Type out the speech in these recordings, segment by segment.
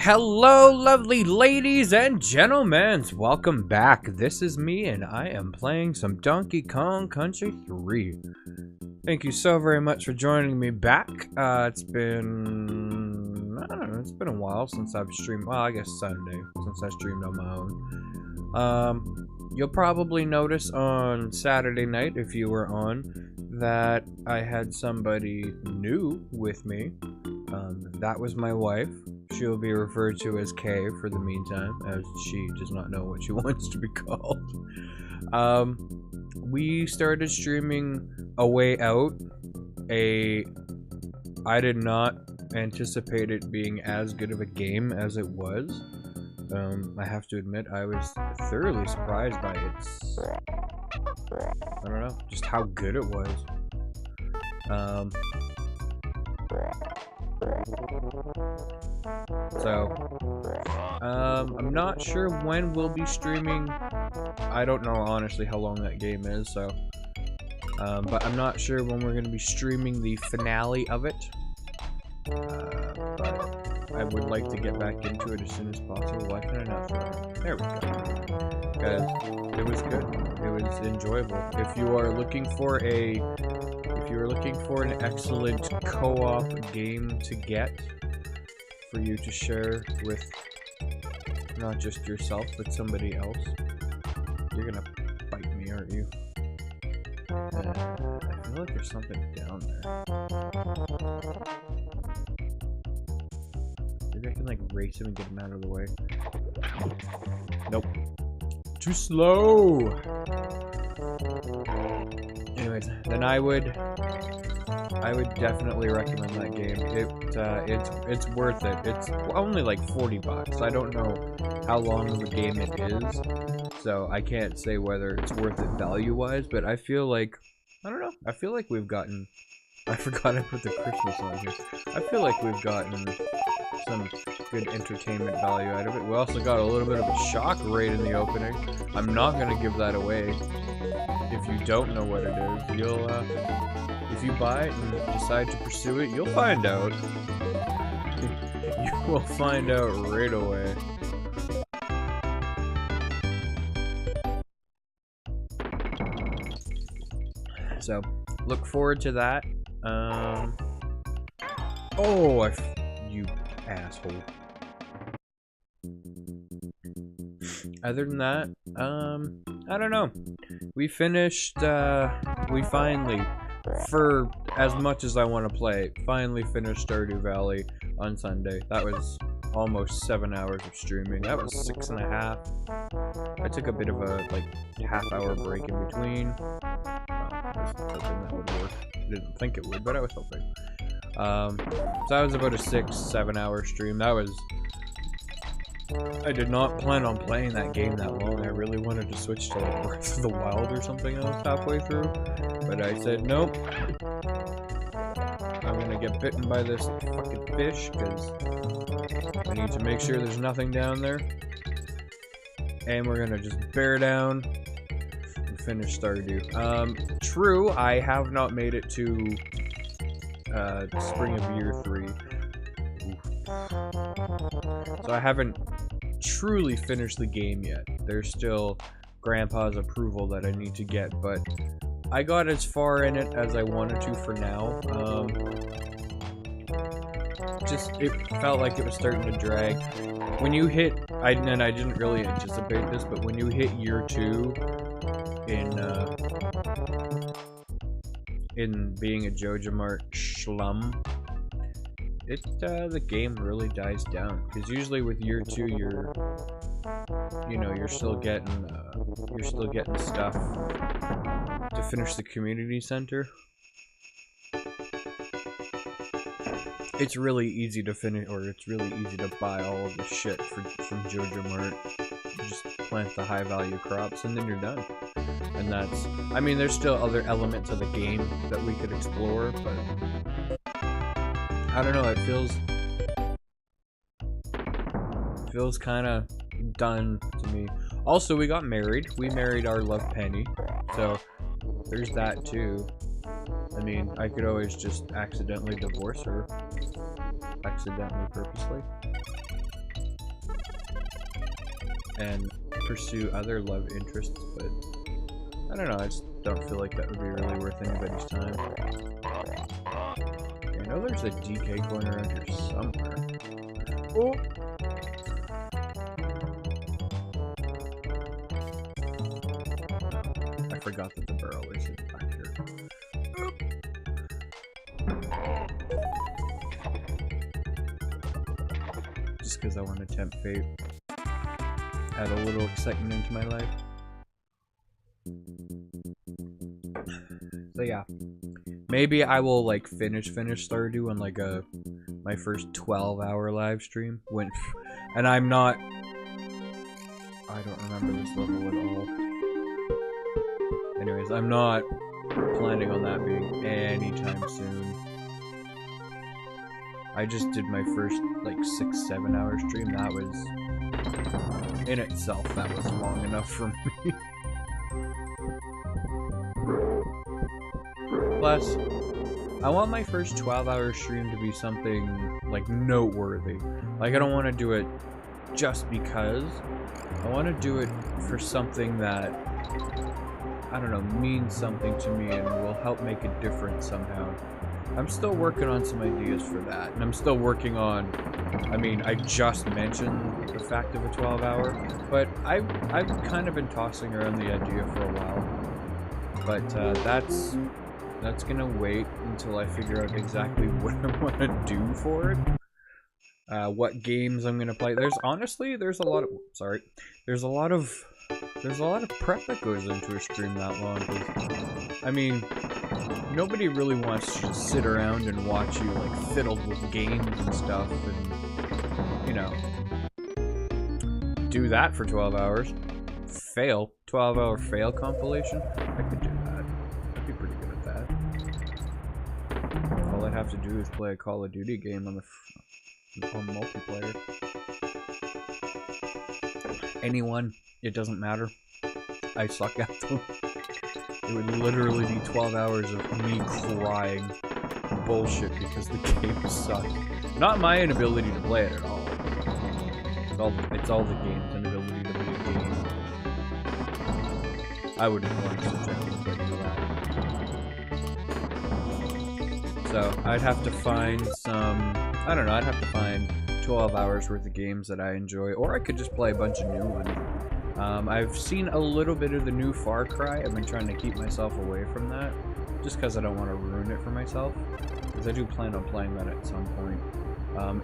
Hello, lovely ladies and gentlemen. Welcome back. This is me, and I am playing some Donkey Kong Country 3. Thank you so very much for joining me back. It's been, I don't know, it's been a while since I've streamed. Well, I guess Sunday, since I streamed on my own. You'll probably notice on Saturday night, if you were on, that I had somebody new with me. That was my wife. She will be referred to as Kay for the meantime, as she does not know what she wants to be called. We started streaming A Way Out. I did not anticipate it being as good of a game as it was. I have to admit, I was thoroughly surprised by its, I don't know, just how good it was. I'm not sure when we'll be streaming. I don't know honestly how long that game is, so but I'm not sure when we're going to be streaming the finale of it. But I would like to get back into it as soon as possible. Why can I not throw it? There we go. Because it was good. It was enjoyable. If you are looking for an excellent co-op game to get for you to share with not just yourself but somebody else, you're gonna bite me, aren't you? I feel like there's something down there. Maybe I can like race him and get him out of the way. Nope. Too slow! Anyways, then I would definitely recommend that game. It's worth it. It's only like $40. I don't know how long of a game it is, so I can't say whether it's worth it value-wise, but I feel like, I don't know, I feel like we've gotten, I forgot I put the Christmas on here. I feel like we've gotten some good entertainment value out of it. We also got a little bit of a shock right in the opening. I'm not going to give that away. If you don't know what it is, you'll, if you buy it and decide to pursue it, you'll find out. You will find out right away. So, look forward to that. Oh, you asshole. Other than that, I don't know. We finished, we finally, for as much as I want to play, finally finished Stardew Valley on Sunday. That was almost 7 hours of streaming. That was 6.5. I took a bit of a, like, half-hour break in between. Well, I was hoping that would work. Didn't think it would, but I was hoping. So that was about a 6-7 hour stream. That was... I did not plan on playing that game that long. I really wanted to switch to like Breath of the Wild or something else halfway through, but I said nope. I'm gonna get bitten by this fucking fish because I need to make sure there's nothing down there, and we're gonna just bear down and finish Stardew. True, I have not made it to Spring of Year 3. So I haven't truly finished the game yet. There's still Grandpa's approval that I need to get, but I got as far in it as I wanted to for now. Just, it felt like it was starting to drag. When you hit, and I didn't really anticipate this, but when you hit year 2 in being a Joja Mart schlum, the game really dies down, because usually with year 2 you're still getting stuff to finish the community center. It's really easy to finish, or it's really easy to buy all of the shit from Joja Mart. You just plant the high value crops and then you're done. And that's, I mean, there's still other elements of the game that we could explore, but I don't know, it feels kind of done to me. Also, we got married. We married our love Penny, so there's that too. I mean, I could always just accidentally divorce her. Accidentally, purposely. and pursue other love interests, but I don't know, I just don't feel like that would be really worth anybody's time. I know there's a DK going around here somewhere. Oh! I forgot that the barrel is back here. Just because I want to tempt fate. Add a little excitement into my life. So yeah. Maybe I will like finish Stardew on like my first 12-hour live stream. And I'm not... I don't remember this level at all. Anyways, I'm not planning on that being anytime soon. I just did my first like 6-7 hour stream. That was... in itself, that was long enough for me. Plus, I want my first 12-hour stream to be something, like, noteworthy. Like, I don't want to do it just because. I want to do it for something that, I don't know, means something to me and will help make a difference somehow. I'm still working on some ideas for that, and I'm still working on, I mean, I just mentioned the fact of a 12-hour, but I've kind of been tossing around the idea for a while. But that's gonna wait until I figure out exactly what I want to do for it. What games I'm gonna play. There's a lot of prep that goes into a stream that long. 'Cause, I mean, nobody really wants to just sit around and watch you like fiddled with games and stuff, and you know, do that for 12 hours. Fail 12-hour fail compilation. I could do that. I'd be pretty good at that. All I'd have to do is play a Call of Duty game on multiplayer. Anyone, it doesn't matter. I suck at them. It would literally be 12 hours of me crying bullshit because the game sucked. Not my inability to play it at all. It's all the game's inability to play a game. I wouldn't want to subject anybody to that. So, I'd have to find some... I don't know, I'd have to find 12 hours worth of games that I enjoy, or I could just play a bunch of new ones. I've seen a little bit of the new Far Cry. I've been trying to keep myself away from that, just because I don't want to ruin it for myself. Because I do plan on playing that at some point.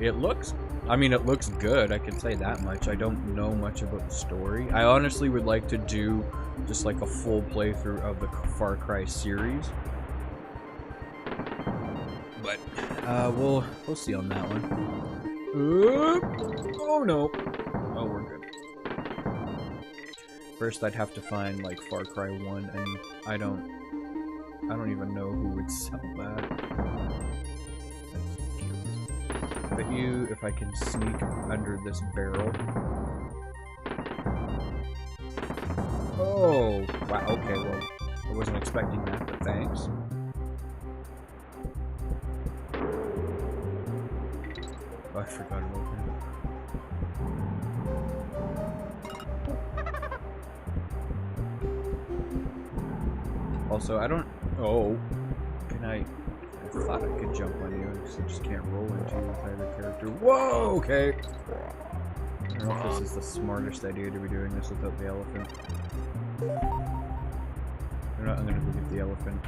It looks good, I can say that much. I don't know much about the story. I honestly would like to do just like a full playthrough of the Far Cry series. But, we'll see on that one. Oh no! Oh, we're good. First, I'd have to find like Far Cry 1, and I don't even know who would sell that. But if I can sneak under this barrel. Oh, wow. Okay, well, I wasn't expecting that, but thanks. Oh, I forgot about that. Also, I don't... Oh. Can I thought I could jump on you, because I just can't roll into you with either character. Whoa! Okay. I don't know if this is the smartest idea to be doing this without the elephant. I'm gonna go get the elephant.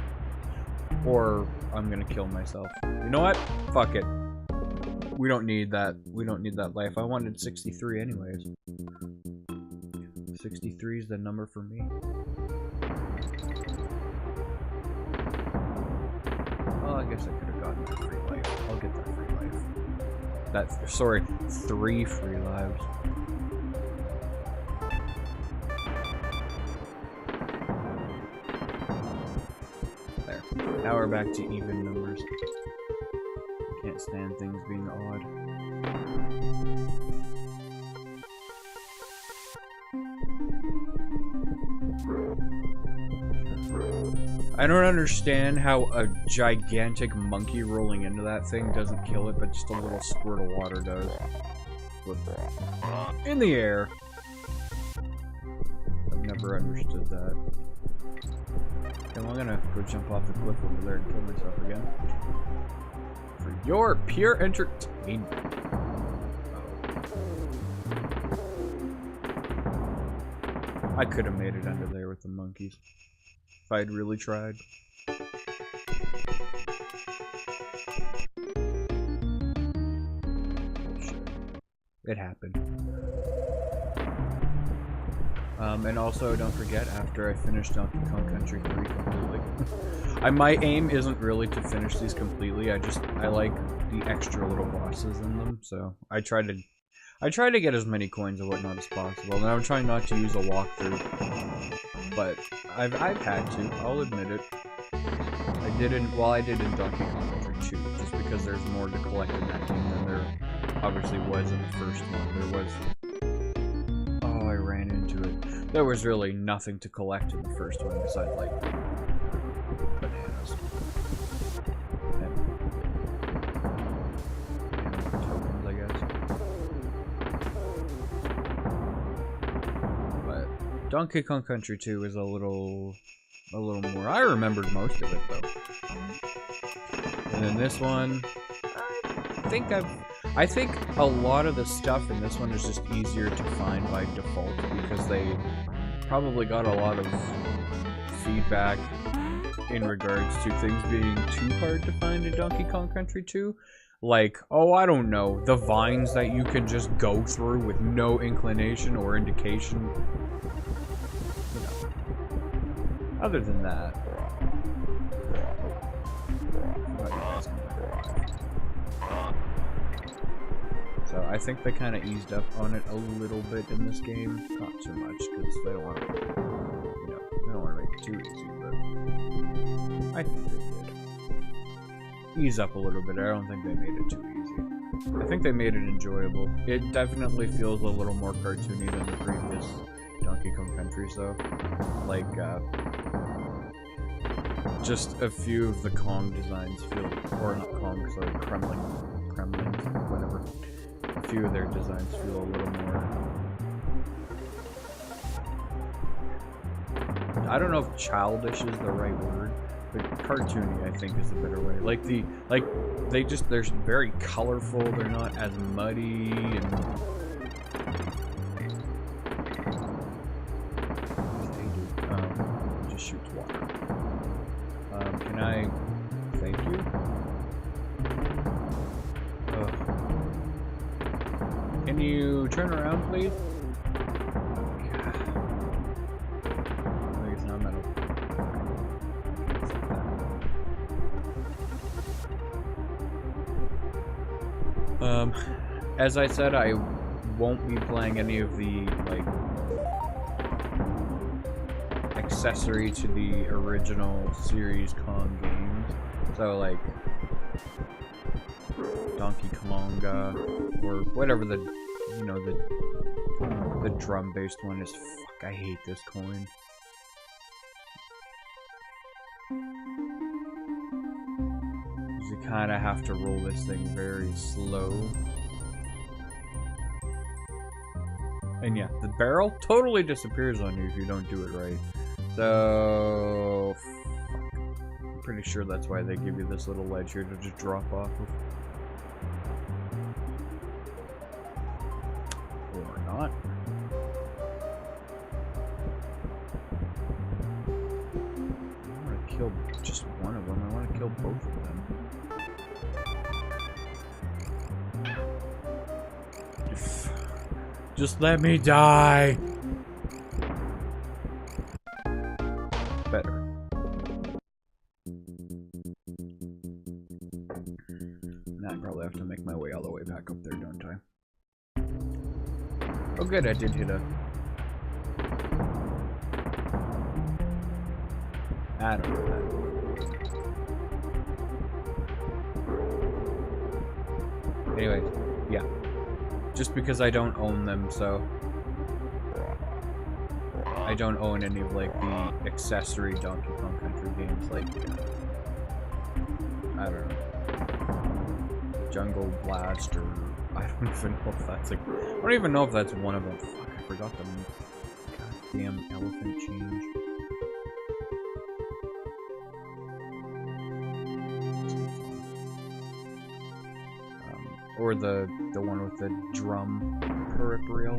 Or I'm gonna kill myself. You know what? Fuck it. We don't need that. We don't need that life. I wanted 63 anyways. 63 is the number for me. Well, I guess I could have gotten that free life. I'll get that free life. Sorry, 3 free lives. There. Now we're back to even numbers. Can't stand things being odd. I don't understand how a gigantic monkey rolling into that thing doesn't kill it, but just a little squirt of water does. In the air. never understood that. Okay, well, I'm gonna go jump off the cliff over there and kill myself again. For your pure entertainment. Oh. I could have made it under there with the monkeys. If I'd really tried. It happened. And also, don't forget, after I finish Donkey Kong Country 3 completely, my aim isn't really to finish these completely. I like the extra little bosses in them, so I try to get as many coins and whatnot as possible. And I'm trying not to use a walkthrough, but I've had to. I'll admit it. I did in Donkey Kong Country 2, just because there's more to collect in that game than there obviously was in the first one. Oh, I ran into it. There was really nothing to collect in the first one besides, like, bananas. And tokens, I guess. But Donkey Kong Country 2 is a little more. I remembered most of it, though. And then this one, I think a lot of the stuff in this one is just easier to find by default because they probably got a lot of feedback in regards to things being too hard to find in Donkey Kong Country 2. Like, oh, I don't know, the vines that you can just go through with no inclination or indication. You know. Other than that. So I think they kind of eased up on it a little bit in this game, not too much, because they don't want to, they don't want to make it too easy. But I think they did ease up a little bit. I don't think they made it too easy. I think they made it enjoyable. It definitely feels a little more cartoony than the previous Donkey Kong Country. So, like, just a few of the Kong designs feel, or not Kong, sorry, Kremlin, whatever. A few of their designs feel a little more. I don't know if childish is the right word, but cartoony I think is a better way. They're very colorful. They're not as muddy and. It just shoots water. Can I? Thank you. Can you turn around, please? God. I guess not metal. As I said, I won't be playing any of the, like, accessory to the original series Kong games. So, like, Donkey Konga, or whatever the, the drum-based one is. Fuck, I hate this coin. You kind of have to roll this thing very slow. And yeah, the barrel totally disappears on you if you don't do it right. So, fuck. I'm pretty sure that's why they give you this little ledge here to just drop off of. Or not. I don't want to kill just one of them, I want to kill both of them. Just let me die! Better. Now I probably have to make my way all the way back up there, don't I? Oh good, I did hit a... I don't know that. Anyways, yeah. Just because I don't own them, so... I don't own any of, like, the accessory Donkey Kong Country games, like... I don't know. Jungle Blast, or... I don't even know if that's, like... I don't even know if that's one of them. Fuck, I forgot them. God Damn elephant change. Or the one with the drum peripheral,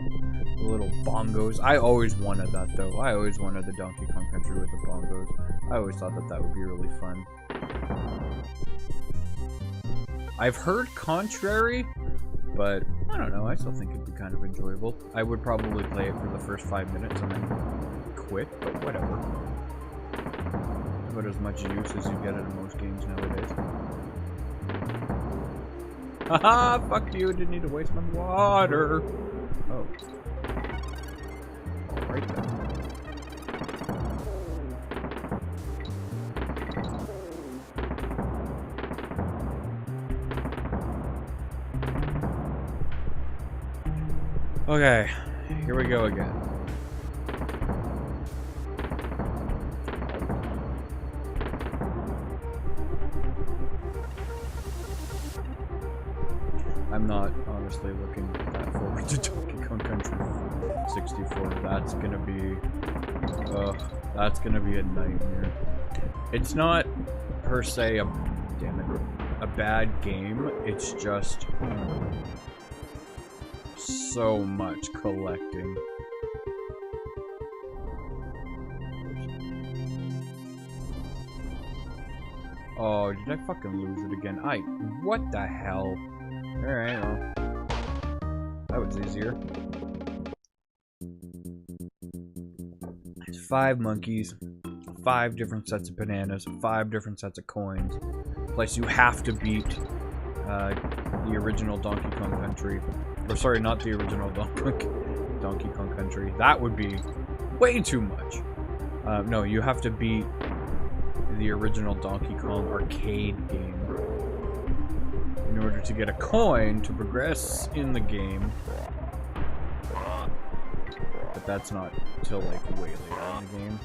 the little bongos. I always wanted that though. I always wanted the Donkey Kong Country with the bongos. I always thought that that would be really fun. I've heard contrary, but I don't know. I still think it'd be kind of enjoyable. I would probably play it for the first 5 minutes and then quit, but whatever. About as much use as you get out of most games nowadays. Haha, fuck you, didn't need to waste my water. Oh. Alright then. Okay, here we go again. I'm not honestly looking that forward to Donkey Kong Country 64. That's gonna be a nightmare. It's not per se a bad game. It's just so much collecting. Oh, did I fucking lose it again? What the hell? Alright, well. That was easier. It's 5 monkeys, 5 different sets of bananas, 5 different sets of coins. Plus you have to beat the original Donkey Kong Country. Or sorry, not the original Donkey Kong Country. That would be way too much. No, you have to beat the original Donkey Kong arcade game in order to get a coin to progress in the game. But that's not till like way later in the game.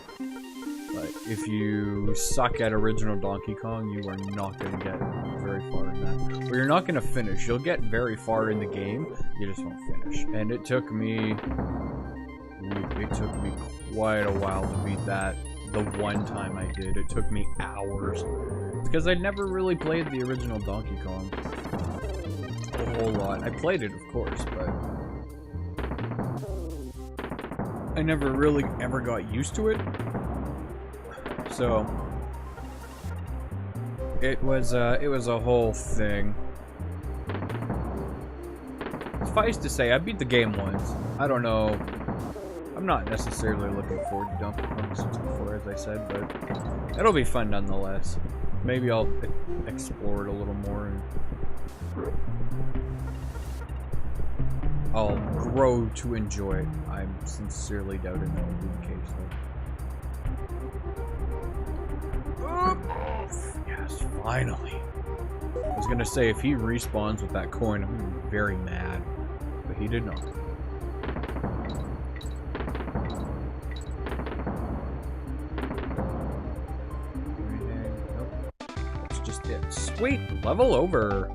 But if you suck at original Donkey Kong, you are not going to get very far in that. Or you're not going to finish. You'll get very far in the game, you just won't finish. And it took me quite a while to beat that. The one time I did, it took me hours. It's because I'd never really played the original Donkey Kong a whole lot. I played it, of course, but I never really ever got used to it. So it was a whole thing. Suffice to say, I beat the game once. I don't know. I'm not necessarily looking forward to Donkey Kong 64, as I said, but it'll be fun nonetheless. Maybe I'll explore it a little more and I'll grow to enjoy it. I'm sincerely doubting that will be the case, though. Yes, finally. I was gonna say, if he respawns with that coin, I'm gonna be very mad. But he did not. Nope. That's just it. Sweet! Level over!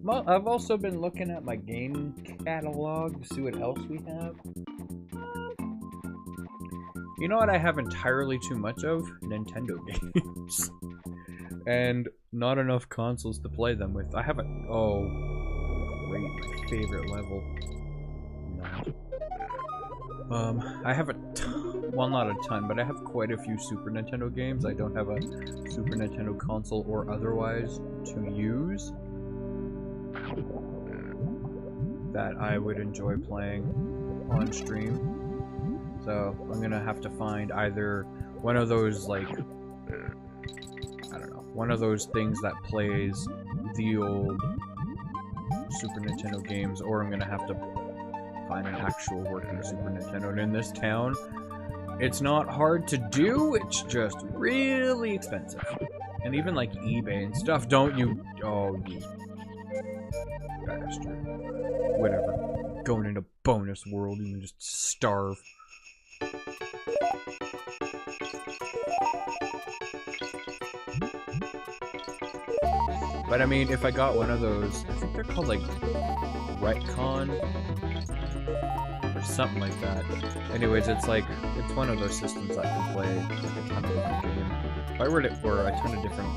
Well, I've also been looking at my game catalog to see what else we have. You know what I have entirely too much of? Nintendo games. And not enough consoles to play them with. I have a... Oh, great. My favorite level. Not. I have a ton... Well, not a ton, but I have quite a few Super Nintendo games. I don't have a Super Nintendo console or otherwise to use that I would enjoy playing on stream. So I'm gonna have to find either one of those, like, I don't know, one of those things that plays the old Super Nintendo games, or I'm gonna have to find an actual working Super Nintendo. And in this town, it's not hard to do, it's just really expensive. And even like eBay and stuff, don't you... Oh, you bastard. Whatever. Going into bonus world, you can just starve. But I mean, if I got one of those, I think they're called like Retcon or something like that. Anyways, it's one of those systems that can play like a ton of different games. If I were to, or a ton of different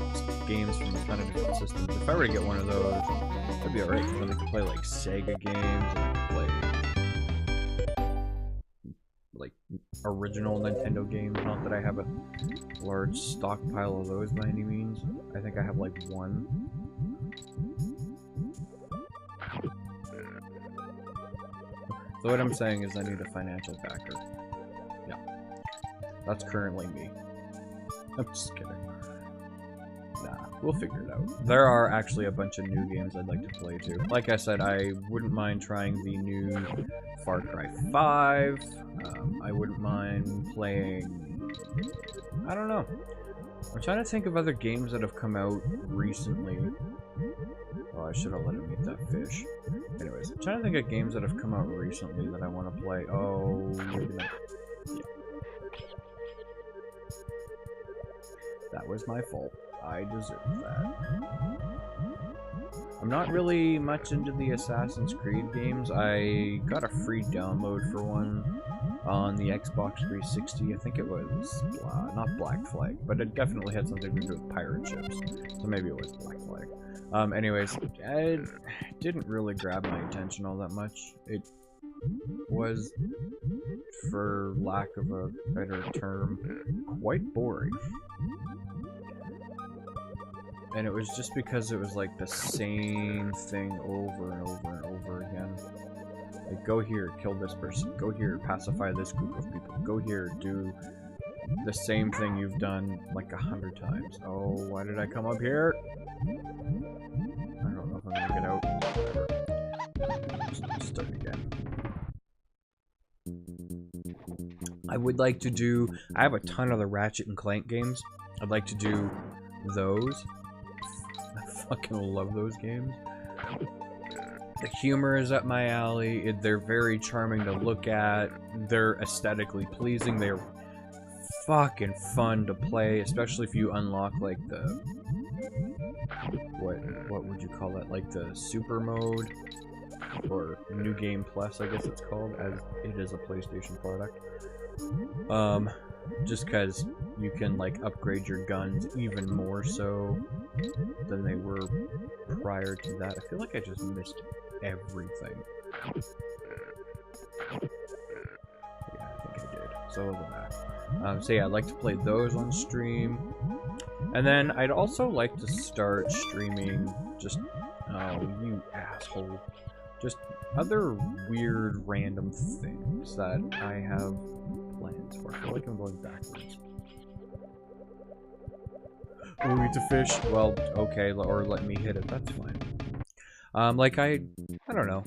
games from a ton of different systems, if I were to get one of those, that'd be alright, because then I could play like Sega games, and play like original Nintendo games. Not that I have a large stockpile of those by any means. I think I have like one. So what I'm saying is I need a financial backer. Yeah. That's currently me. I'm just kidding. Nah, we'll figure it out. There are actually a bunch of new games I'd like to play too. Like I said, I wouldn't mind trying the new Far Cry 5. I wouldn't mind playing... I don't know. I'm trying to think of other games that have come out recently. Oh, I should have let him eat that fish. Anyways, I'm trying to think of games that have come out recently that I want to play. Oh, maybe not. Yeah. That was my fault. I deserve that. I'm not really much into the Assassin's Creed games. I got a free download for one on the Xbox 360. I think it was not Black Flag, but it definitely had something to do with pirate ships. So maybe it was Black Flag. Anyways, it didn't really grab my attention all that much. It was, for lack of a better term, quite boring. And it was just because it was like the same thing over and over and over again. Like, go here, kill this person. Go here, pacify this group of people. Go here, do the same thing you've done like 100 times. Oh, why did I come up here? I don't know if I'm gonna get out. Just start again. I would like to do... I have a ton of the Ratchet and Clank games. I'd like to do those. I fucking love those games. The humor is up my alley. They're very charming to look at. They're aesthetically pleasing. They're fucking fun to play, especially if you unlock like the... What would you call that? Like the super mode? Or New Game Plus, I guess it's called, as it is a PlayStation product. Just because you can like upgrade your guns even more so than they were prior to that. I feel like I just missed everything. Yeah, I think I did. So other than that. So yeah, I'd like to play those on stream. And then I'd also like to start streaming just... Oh, you asshole. Just other weird random things that I have plans for. I feel like I'm going backwards. Oh, eat the fish. Well, okay, or let me hit it. That's fine. Like I don't know.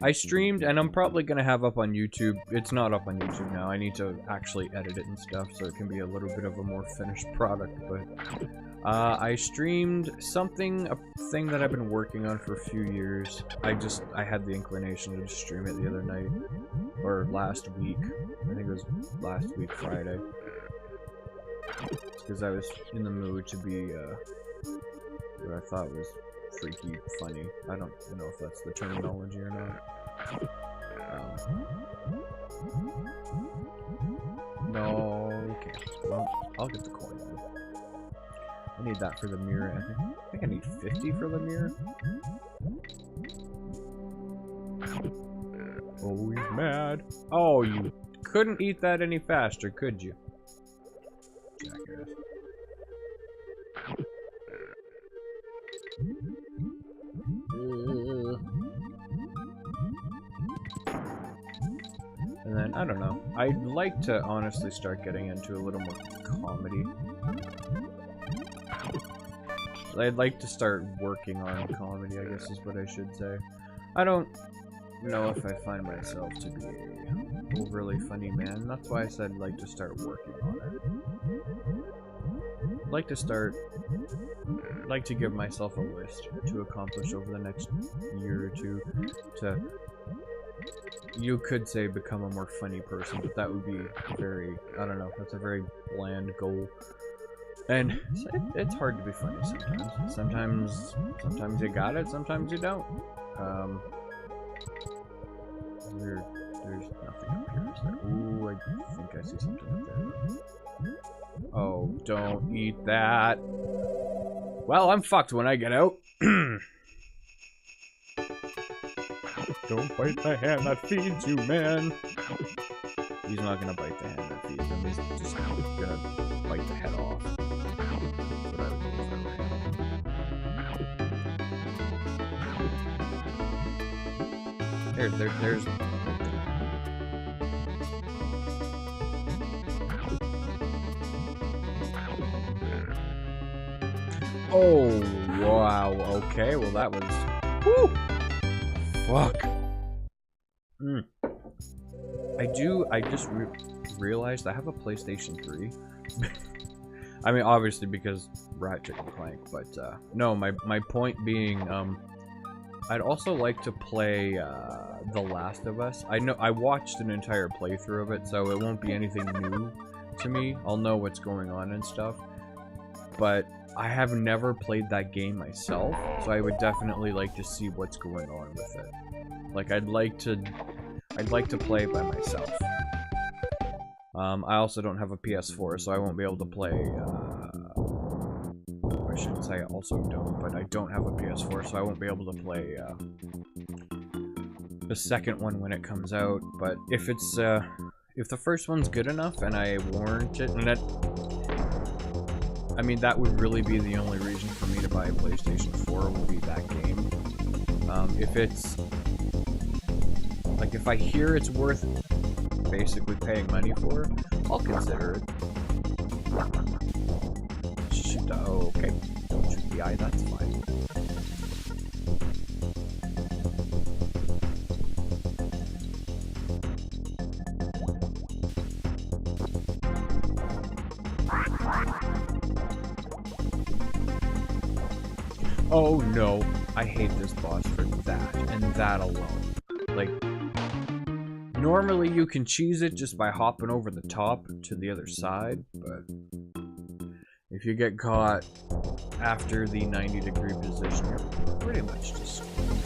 I streamed, and I'm probably gonna have up on YouTube. It's not up on YouTube now. I need to actually edit it and stuff, so it can be a little bit of a more finished product. But I streamed something, a thing that I've been working on for a few years. I had the inclination to just stream it the other night, or last week. I think it was last week Friday, because I was in the mood to be what I thought was freaky funny. I don't know if that's the terminology or not. No, okay. Well, I'll get the coin then. I need that for the mirror. I think I need 50 for the mirror. Oh, he's mad. Oh, you couldn't eat that any faster, could you? Jackass. And then, I don't know. I'd like to honestly start getting into a little more comedy. I'd like to start working on comedy, I guess is what I should say. I don't know if I find myself to be an overly funny man. That's why I said I'd like to start working on it. I'd like to give myself a list to accomplish over the next year or two to, you could say, become a more funny person, but that would be very, I don't know, that's a very bland goal. And it's hard to be funny sometimes. Sometimes you got it, sometimes you don't. There's nothing up here, is there? Ooh, I think I see something up there. Oh, don't eat that. Well, I'm fucked when I get out. Don't bite the hand that feeds you, man. He's not gonna bite the hand that feeds him. He's just gonna bite the head off. There's. Oh wow. Okay. Well, that was. Woo. Fuck. I just realized I have a PlayStation 3. I mean, obviously because Ratchet and Clank, but no, my point being, I'd also like to play The Last of Us. I watched an entire playthrough of it, so it won't be anything new to me. I'll know what's going on and stuff, but I have never played that game myself, so I would definitely like to see what's going on with it. Like, I'd like to play it by myself. I also don't have a PS4, so I won't be able to play, I shouldn't say I also don't, but I don't have a PS4, so I won't be able to play, the second one when it comes out. But if it's, if the first one's good enough and I warrant it, and that, I mean, that would really be the only reason for me to buy a PlayStation 4, would be that game. If it's, like, if I hear it's worth basically paying money for, I'll consider it. Shoot, okay. Don't shoot the eye, that's fine. Oh no, I hate this boss for that, and that alone. Like, normally you can cheese it just by hopping over the top to the other side, but if you get caught after the 90-degree position, you're pretty much just screwed.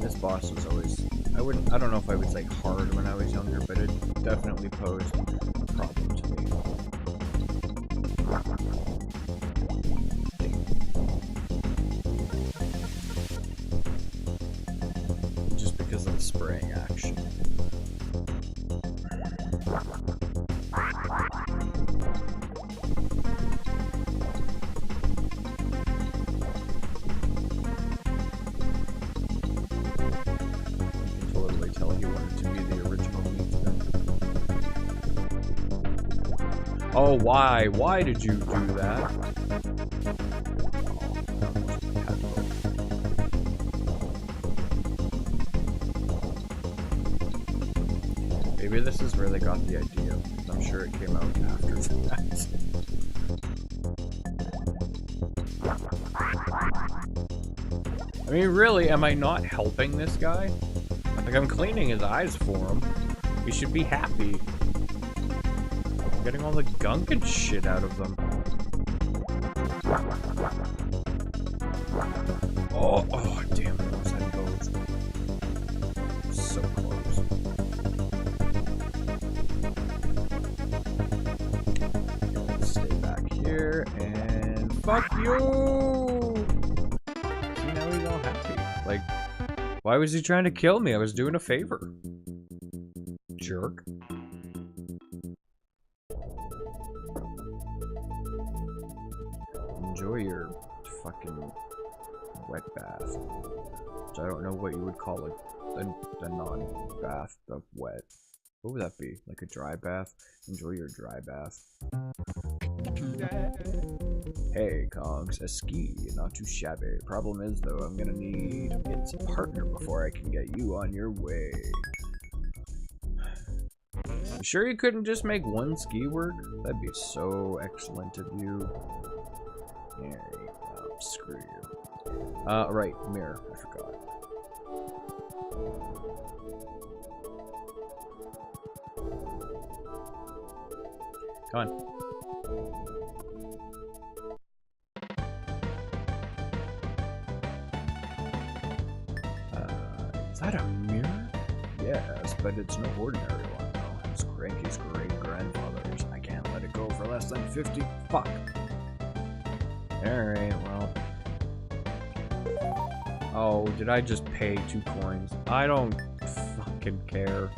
This boss was always, I don't know if I would say hard when I was younger, but it definitely posed a problem to me. Just because of the spraying action. You can totally tell he wanted to be the original Meat. Oh, why? Why did you do that? Maybe this is where they got the idea. I'm sure it came out after that. I mean, really, am I not helping this guy? Like, I'm cleaning his eyes for him. He should be happy. I'm getting all the gunk and shit out of them. Oh, oh, damn it, I almost had both. So close. Stay back here, and fuck you! See, now he's all happy. Like, why was he trying to kill me? I was doing a favor. Jerk. Enjoy your fucking wet bath. Which I don't know what you would call it. A non-bath of wet. What would that be? Like a dry bath? Enjoy your dry bath. Hey, Kongs, a ski, not too shabby. Problem is, though, I'm gonna need to get some partner before I can get you on your way. You sure you couldn't just make one ski work? That'd be so excellent of you. There you go. Screw you. Right, mirror. I forgot. Come on. Is that a mirror? Yes, but it's no ordinary one, though. It's Cranky's great-grandfather's. I can't let it go for less than 50. Fuck. Alright, well. Oh, did I just pay 2 coins? I don't fucking care.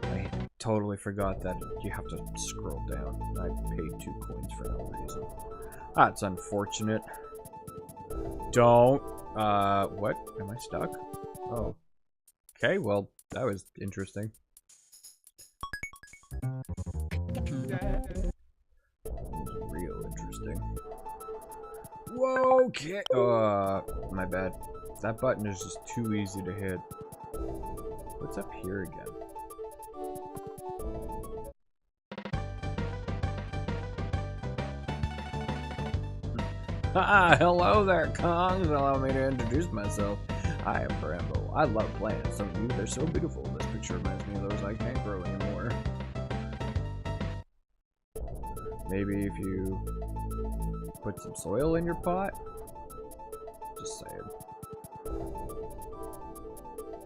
I totally forgot that you have to scroll down. I paid 2 coins for no reason. That's unfortunate. Don't. What? Am I stuck? Oh. Okay, well, that was interesting. Real interesting. Whoa, okay. My bad. That button is just too easy to hit. What's up here again? Ah, hello there, Kongs. Allow me to introduce myself. I am Bramble. I love plants, don't you? They're so beautiful. This picture reminds me of those I can't grow anymore. Maybe if you put some soil in your pot? Just saying.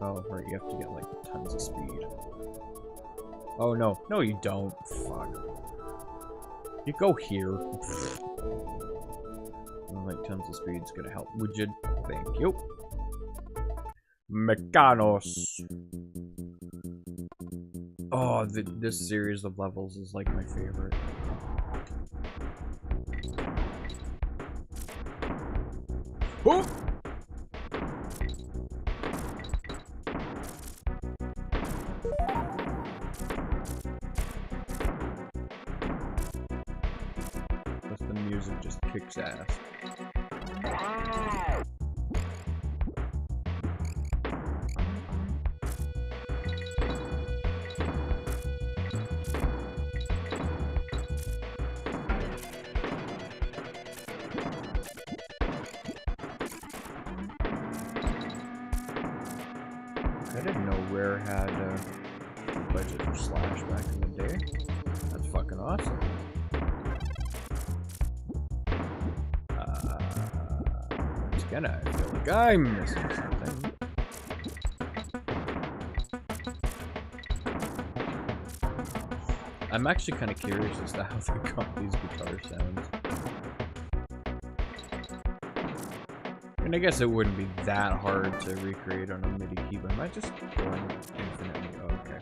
Oh, right, you have to get, like, tons of speed. Oh, no. No, you don't. Fuck. You go here. Like, tons of speed's gonna help. Would you? Thank you. Mechanos. Oh, this series of levels is, like, my favorite. Oh! Plus the music just kicks ass. I didn't know Rare had a budget for Slash back in the day. That's fucking awesome. Once again, I feel like I'm missing something. I'm actually kind of curious as to how they got these guitar sounds. And I guess it wouldn't be that hard to recreate on a MIDI keyboard. Am I just going infinitely? Oh, okay.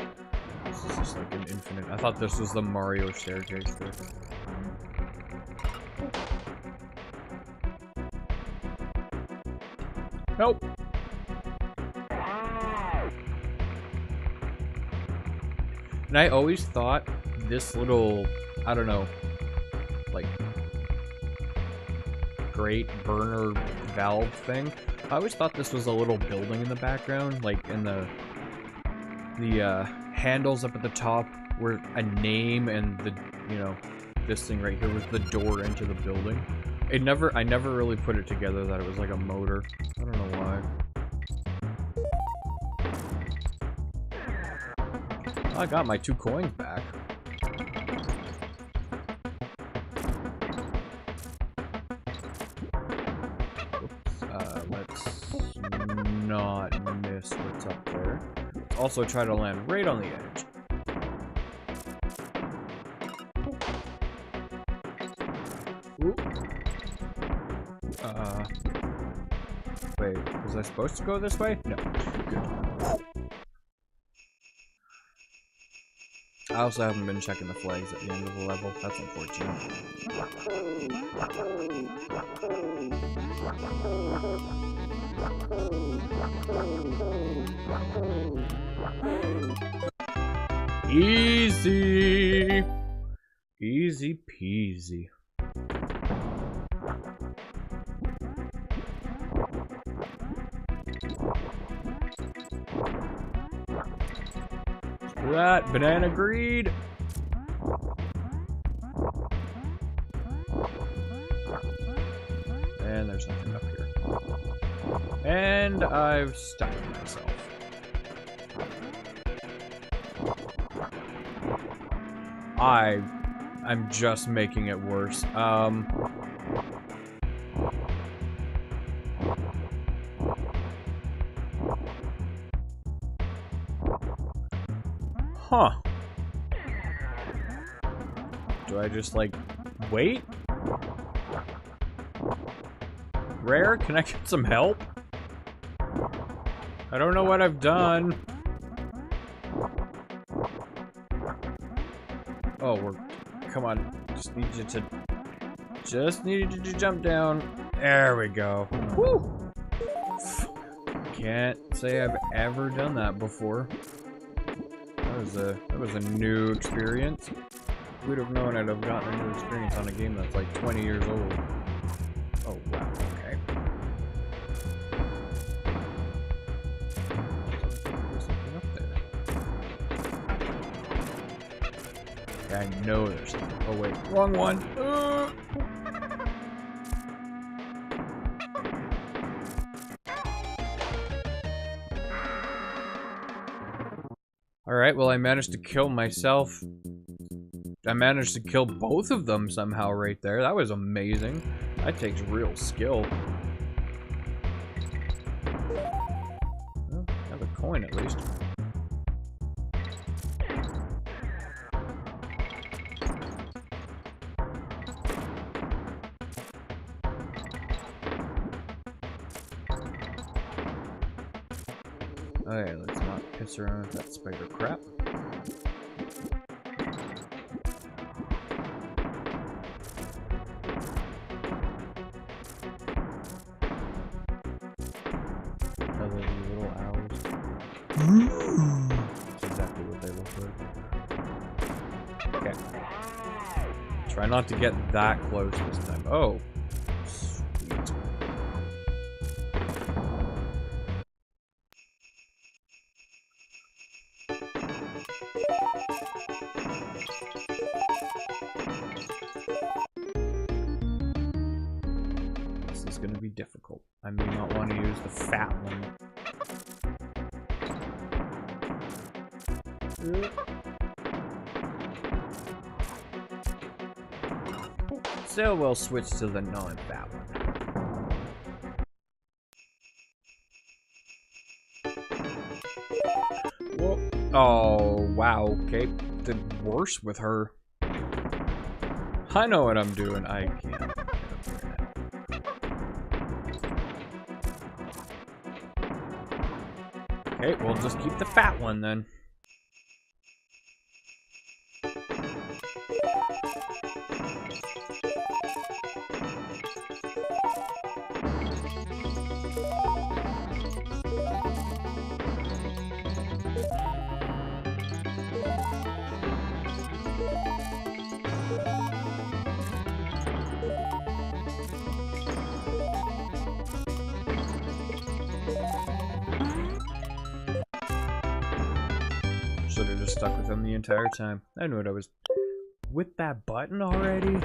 This is just like an infinite. I thought this was the Mario staircase there. Nope. And I always thought this little, I don't know, like, grate burner valve thing. I always thought this was a little building in the background, like in the handles up at the top were a name, and the, you know, this thing right here was the door into the building. I never really put it together that it was like a motor. I don't know why. I got my 2 coins back. Let's not miss what's up there. Let's also try to land right on the edge. Oop. Wait, was I supposed to go this way? No. Good. I also haven't been checking the flags at the end of the level. That's unfortunate. Easy! Easy peasy. That banana greed. And there's nothing up here. And I've stuck myself. I'm just making it worse. Huh. Do I just, like, wait? Rare, can I get some help? I don't know what I've done. Oh, come on. Just needed you to jump down. There we go. Woo! Can't say I've ever done that before. That was a new experience. Who would have known I'd have gotten a new experience on a game that's like 20 years old. Oh wow, okay. There's something up there. Yeah, I know there's something. Oh wait, wrong one. Alright, well I managed to kill myself. I managed to kill both of them somehow right there. That was amazing. That takes real skill. Well, I have a coin at least. Okay, let's not piss around with that spider crap. Other little owls. That's exactly what they look like. Okay. Try not to get that close this time. Oh. Sweet. This is going to be difficult. I may not want to use the fat one. So we'll switch to the non-fat one. Whoa. Oh, wow. Okay. Did worse with her. I know what I'm doing. I can't. Okay, we'll just keep the fat one then. Should have just stuck with him the entire time. I knew what I was... With that button already?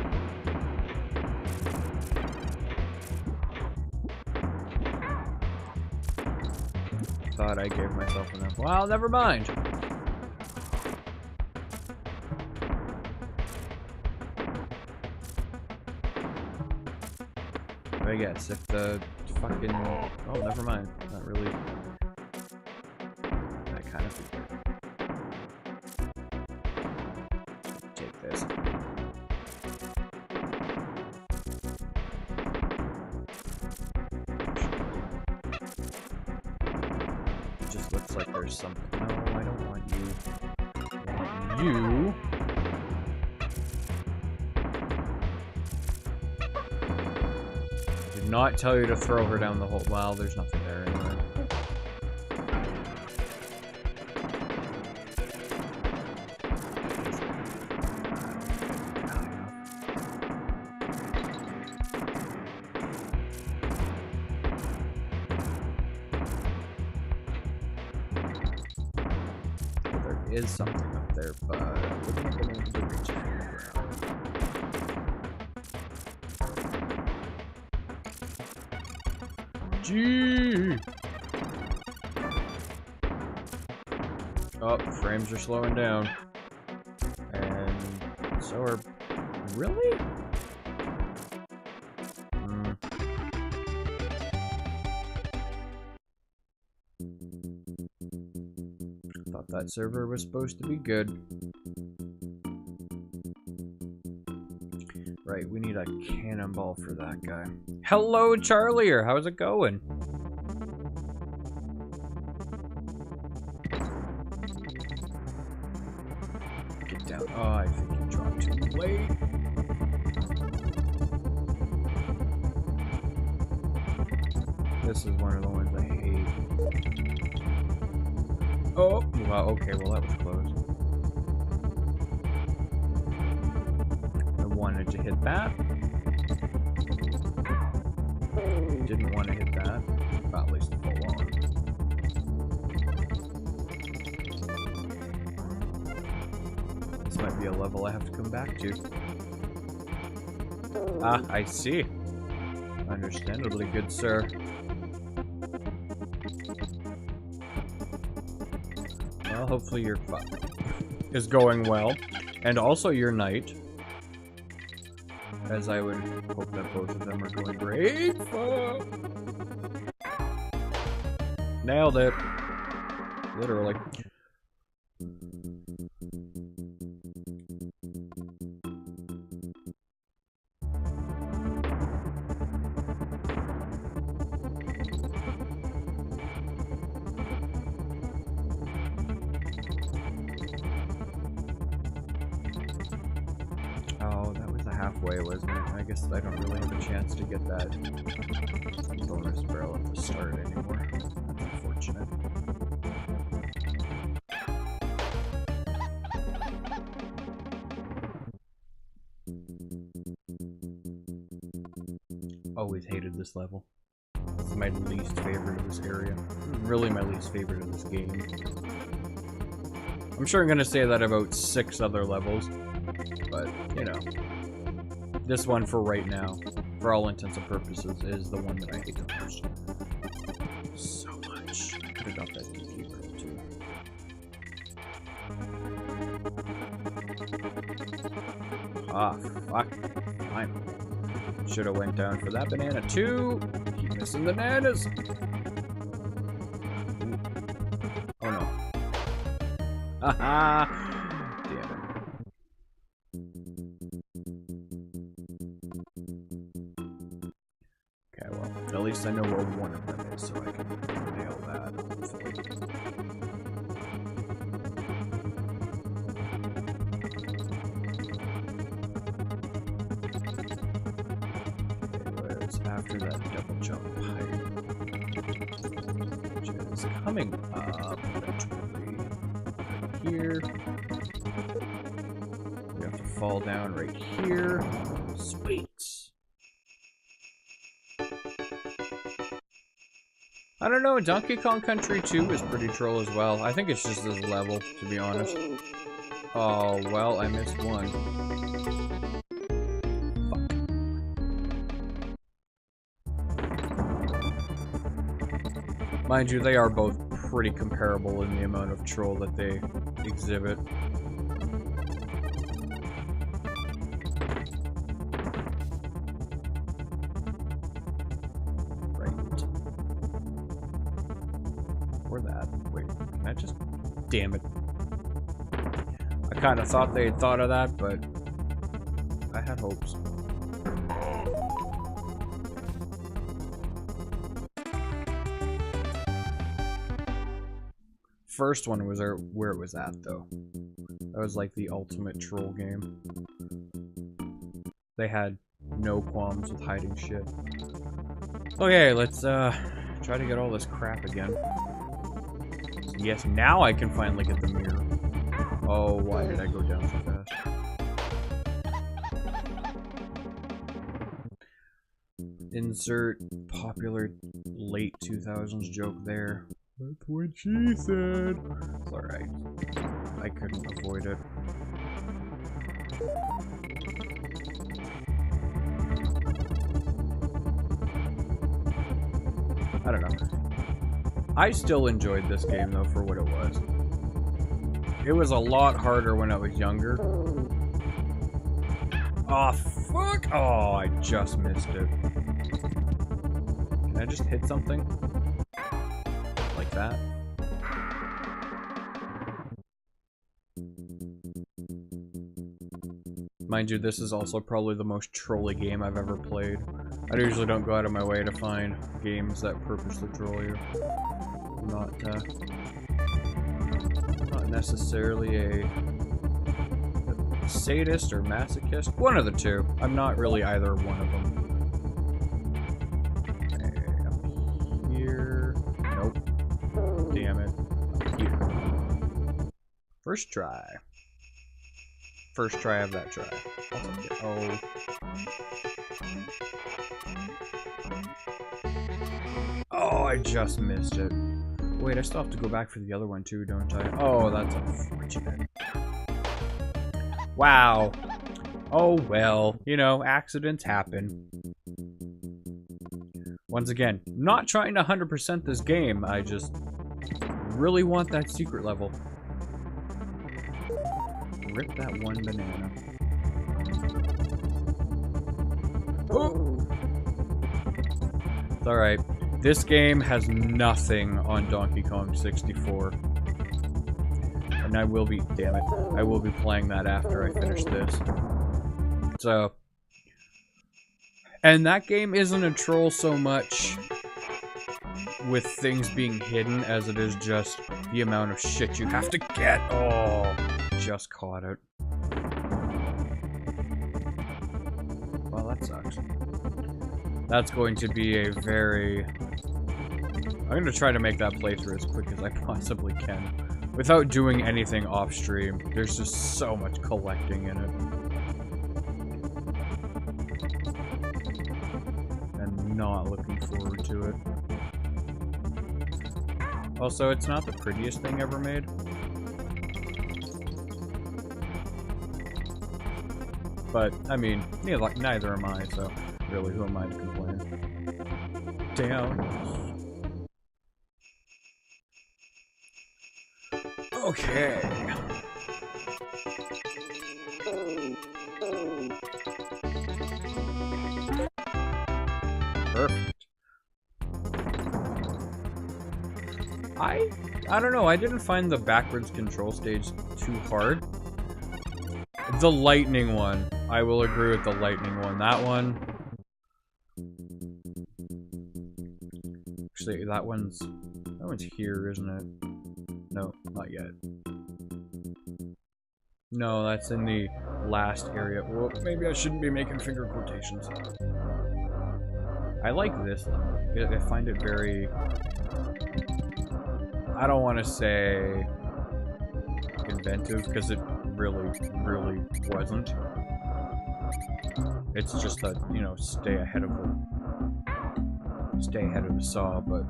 Thought I gave myself enough. Well, never mind. I guess if the fucking... Oh, never mind. Not really... I kind of figured. Take this. It just looks like there's something. No, I don't want you. I want you. Did not tell you to throw her down the hole. Well, there's nothing there anyway. Is something up there, but I wouldn't have been able to reach it from the ground. Gee! Oh, frames are slowing down. And so are... Really? Thought that server was supposed to be good. Right, we need a cannonball for that guy. Hello, Charlie! How's it going? Get down. Oh, I think you dropped too late. This is one of the ones I hate. Oh, wow, okay, well that was close. I wanted to hit that. Didn't want to hit that. Well, at least full on. This might be a level I have to come back to. Ah, I see. Understandably, good sir. Well, hopefully your fuck is going well. And also your night. As I would hope that both of them are going great. Fuck. Nailed it. Literally. Oh, that was a halfway, wasn't it? I guess I don't really have a chance to get that bonus barrel at the start anymore. That's unfortunate. Always hated this level. This is my least favorite of this area. Really my least favorite of this game. I'm sure I'm gonna say that about 6 other levels. But, you know, this one for right now, for all intents and purposes, is the one that I hate the most. So much. I could have got that easy room too. Ah, fuck. Fine. Should have went down for that banana too. Keep missing the bananas. Oh no. Haha. At least I know where one of them is, so I can nail that. Anyways, after that double jump height, which is coming up eventually right here. We have to fall down right here. Sweet. I don't know, Donkey Kong Country 2 is pretty troll as well. I think it's just this level, to be honest. Oh, well, I missed one. Fuck. Mind you, they are both pretty comparable in the amount of troll that they exhibit. Damn it. I kind of thought they had thought of that, but I had hopes. First one was where it was at, though. That was like the ultimate troll game. They had no qualms with hiding shit. Okay, let's try to get all this crap again. Yes, now I can finally get the mirror. Oh, why did I go down so fast? Insert popular late 2000s joke there. That's what she said. It's alright. I couldn't avoid it. I don't know. I still enjoyed this game, though, for what it was. It was a lot harder when I was younger. Oh, fuck! Oh, I just missed it. Can I just hit something? Like that? Mind you, this is also probably the most trolly game I've ever played. I usually don't go out of my way to find games that purposely troll you. Not necessarily a sadist or masochist. One of the two. I'm not really either one of them. Okay, up here. Nope. Damn it. Up here. First try. First try of that try. Oh. Oh, I just missed it. Wait, I still have to go back for the other one too, don't I? Oh, that's unfortunate. Wow. Oh well. You know, accidents happen. Once again, not trying to 100% this game, I just really want that secret level. Rip that one banana. Oh! It's alright. This game has nothing on Donkey Kong 64. And I will be, damn it, I will be playing that after I finish this. So, and that game isn't a troll so much with things being hidden as it is just the amount of shit you have to get. Oh, just caught it. Well, that sucks. That's going to be a very... I'm going to try to make that playthrough as quick as I possibly can. Without doing anything off stream. There's just so much collecting in it. And not looking forward to it. Also, it's not the prettiest thing ever made. But, I mean, neither am I, so really, who am I to complain? Damn. Okay. Perfect. I don't know, I didn't find the backwards control stage too hard. The lightning one. I will agree with the lightning one. That one... Actually, that one's here, isn't it? No, not yet. No, that's in the last area. Well, maybe I shouldn't be making finger quotations. I like this level. I find it very... I don't want to say inventive, because it really, really wasn't. It's just that, you know, stay ahead of the saw, but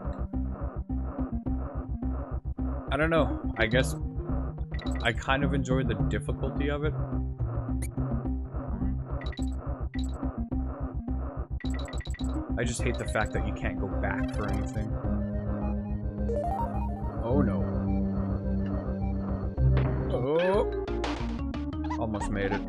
I don't know. I guess I kind of enjoy the difficulty of it. I just hate the fact that you can't go back for anything. Oh no. Oh! Almost made it.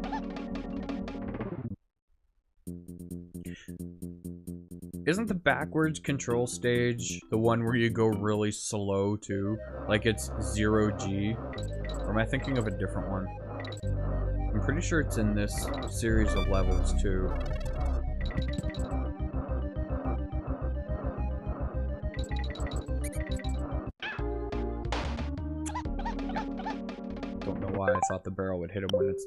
Isn't the backwards control stage the one where you go really slow too? Like it's 0G? Or am I thinking of a different one? I'm pretty sure it's in this series of levels too. Don't know why I thought the barrel would hit him when it's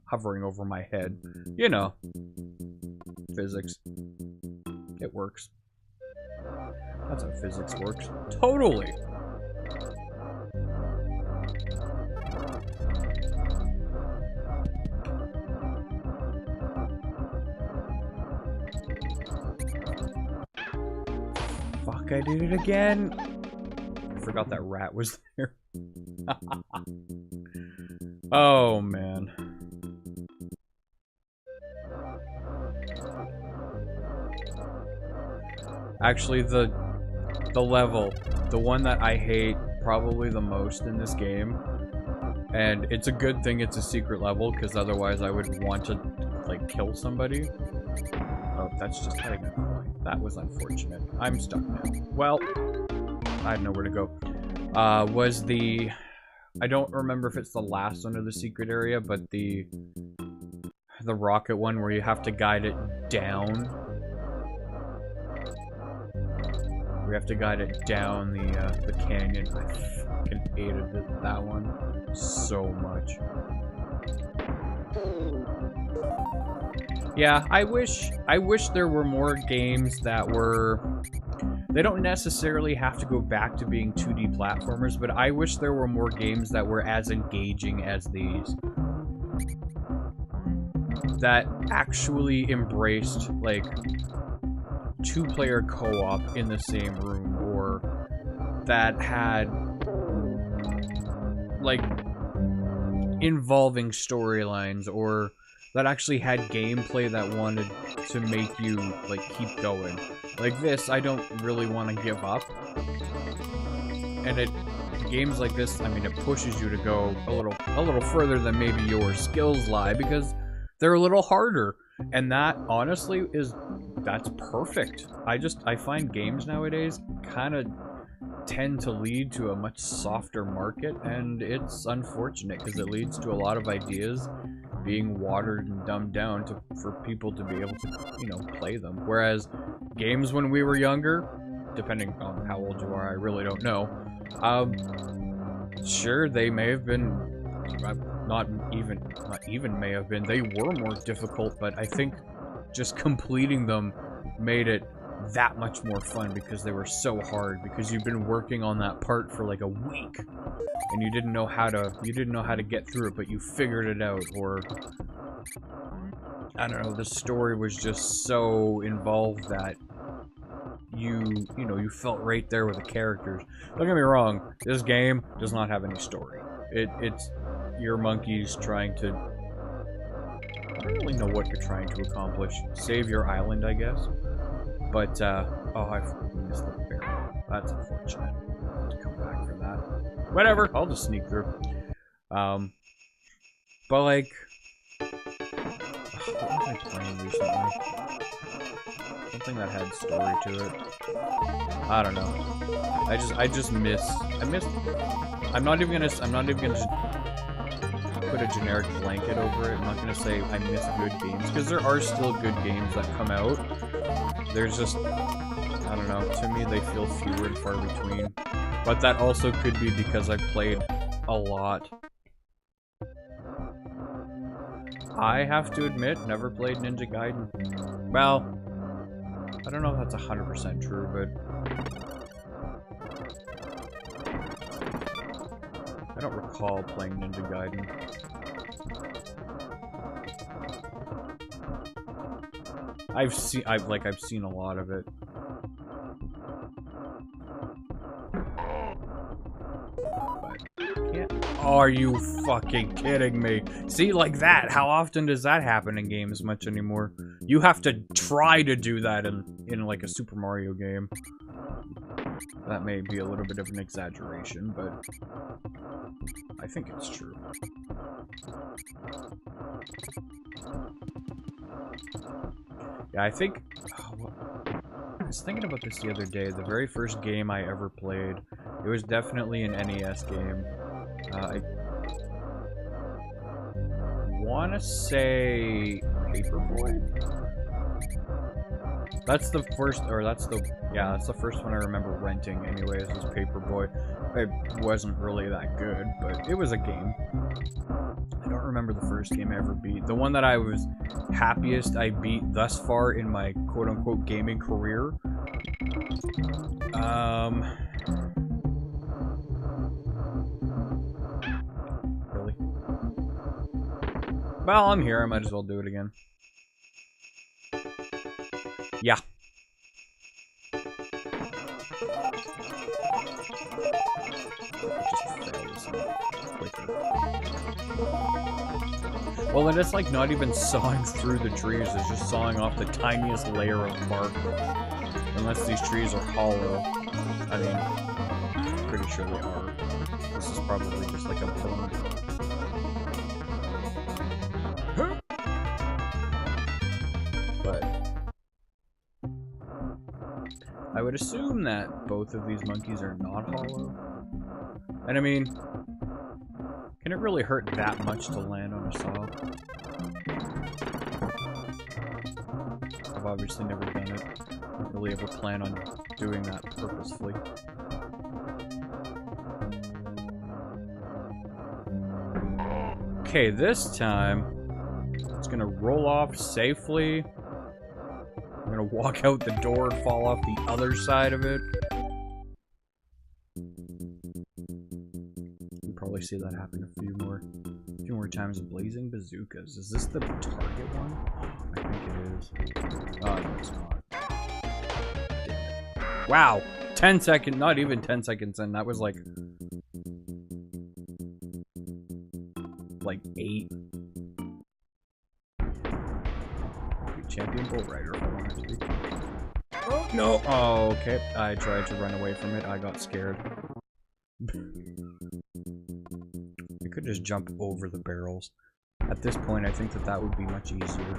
hovering over my head. You know. Physics. It works. That's how physics works. Totally! Fuck, I did it again! I forgot that rat was there. Oh, man. Actually, the level, the one that I hate probably the most in this game, And it's a good thing it's a secret level, because otherwise I would want to, like, kill somebody. Oh, that's just heading a coin. That was unfortunate. I'm stuck now. Well, I have nowhere to go. Was the... I don't remember if it's the last one of the secret area, but the rocket one where you have to guide it down. We have to guide it down the canyon. I fucking hated that one so much. Yeah, I wish there were more games that were... They don't necessarily have to go back to being 2D platformers, but I wish there were more games that were as engaging as these. That actually embraced, like, 2-player co-op in the same room, or that had, like, involving storylines, or that actually had gameplay that wanted to make you, like, keep going. Like this, I don't really want to give up. And games like this, I mean, it pushes you to go a little further than maybe your skills lie, because they're a little harder. And that, honestly, that's perfect. I find games nowadays kind of tend to lead to a much softer market, and it's unfortunate because it leads to a lot of ideas being watered and dumbed down for people to be able to, you know, play them. Whereas games when we were younger, depending on how old you are, I really don't know. Sure, they may have been, not even may have been, they were more difficult, but I think just completing them made it that much more fun because they were so hard, because you've been working on that part for like a week and you didn't know how to get through it, but you figured it out. Or I don't know, the story was just so involved that you felt right there with the characters. Don't get me wrong, this game does not have any story. It's your monkeys trying to, I don't really know what you're trying to accomplish. Save your island, I guess. But, oh, I missed the bear. That's unfortunate. I'll have to come back for that. Whatever, I'll just sneak through. But, like, what was I playing recently? Something that had story to it. I don't know. I just miss. I'm not even gonna put a generic blanket over it. I'm not gonna say I miss good games, because there are still good games that come out. There's just, I don't know, to me they feel fewer and far between. But that also could be because I've played a lot. I have to admit, never played Ninja Gaiden. Well, I don't know if that's 100% true, but I don't recall playing Ninja Gaiden. I've seen a lot of it. Are you fucking kidding me? See, like that, how often does that happen in games much anymore? You have to try to do that in like a Super Mario game. That may be a little bit of an exaggeration, but I think it's true. Yeah, I think... I was thinking about this the other day. The very first game I ever played, it was definitely an NES game. I want to say Paperboy? That's the first, or that's the first one I remember renting anyways, was Paperboy. It wasn't really that good, but it was a game. I don't remember the first game I ever beat. The one that I was happiest I beat thus far in my quote-unquote gaming career. Really? Well, I'm here. I might as well do it again. Yeah. Well, and it's like not even sawing through the trees, it's just sawing off the tiniest layer of bark. Unless these trees are hollow. I mean, pretty sure they are. This is probably just like a burn. But I would assume that both of these monkeys are not hollow. And I mean, can it really hurt that much to land on a saw? I've obviously never done it. I don't really ever plan on doing that purposefully. Okay, this time it's gonna roll off safely. I'm gonna walk out the door and fall off the other side of it. You'll probably see that happen a few more times. Blazing bazookas. Is this the target one? I think it is. Oh, no, it's not. Damn it. Wow! 10 seconds, not even 10 seconds in. That was like 8. Champion bull rider if I wanted to be. Oh, no! Oh, okay. I tried to run away from it. I got scared. I could just jump over the barrels. At this point, I think that would be much easier.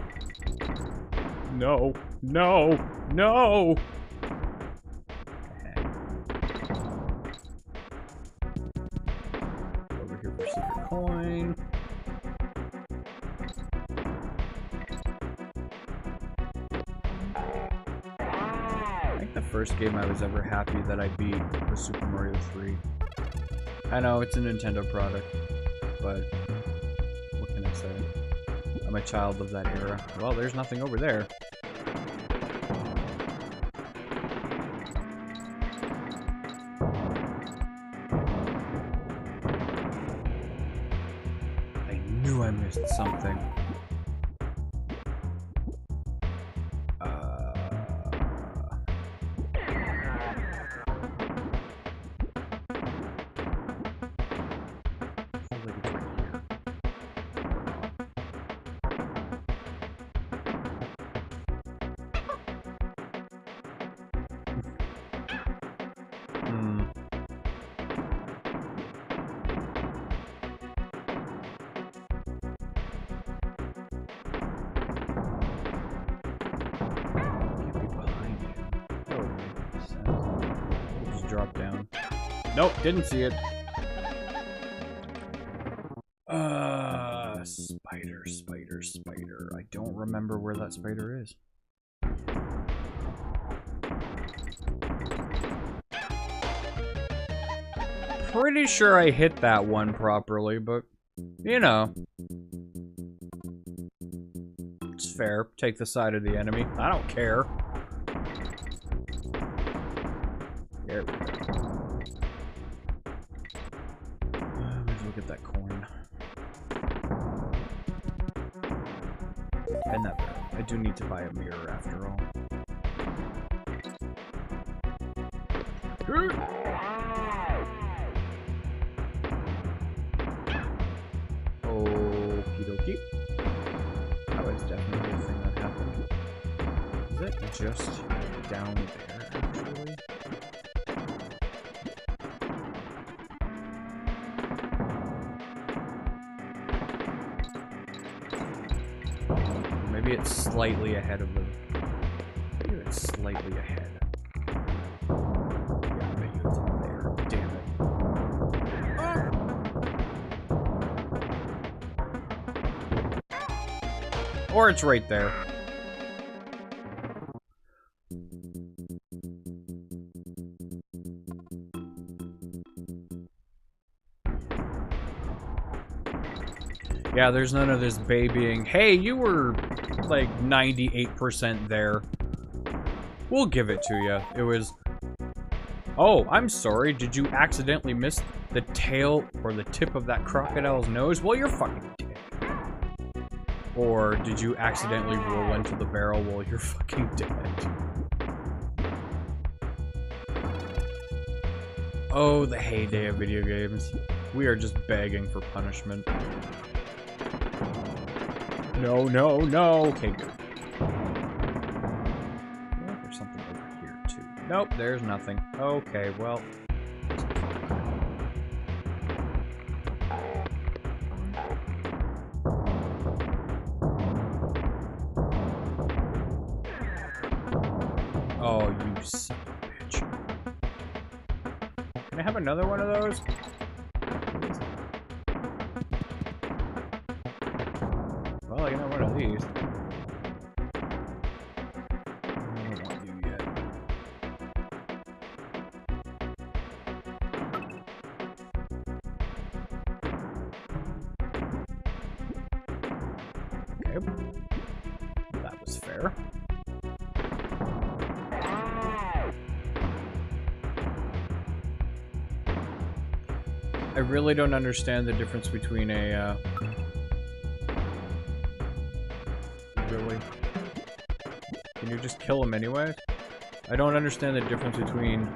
No! No! No! Over here for secret coin. First game I was ever happy that I beat was Super Mario 3. I know it's a Nintendo product, but what can I say? I'm a child of that era. Well, there's nothing over there. I knew I missed something. Drop down. Nope, didn't see it. Spider. I don't remember where that spider is. Pretty sure I hit that one properly, but you know. It's fair. Take the side of the enemy. I don't care. There we go. Let's look at that coin. And that barrel. I do need to buy a mirror after all. Okie dokie. That was definitely a thing that happened. Is it just down there, actually? Maybe it's slightly ahead of them. Maybe it's slightly ahead. Yeah, I bet you it's up there. Damn it. Ah! Or it's right there. Yeah, there's none of this babying. Hey, you were like 98% there. We'll give it to you. It was... Oh, I'm sorry. Did you accidentally miss the tail or the tip of that crocodile's nose? Well, you're fucking dead. Or did you accidentally roll into the barrel? Well, you're fucking dead. Oh, the heyday of video games. We are just begging for punishment. No, no, no. Okay, good. Well, there's something over here, too. Nope, there's nothing. Okay, well. Oh, you son of a bitch. Can I have another one of those? Well, I can have one of these. I don't want you yet. Okay. That was fair. I really don't understand the difference between a, Really? Can you just kill him anyway? I don't understand the difference between...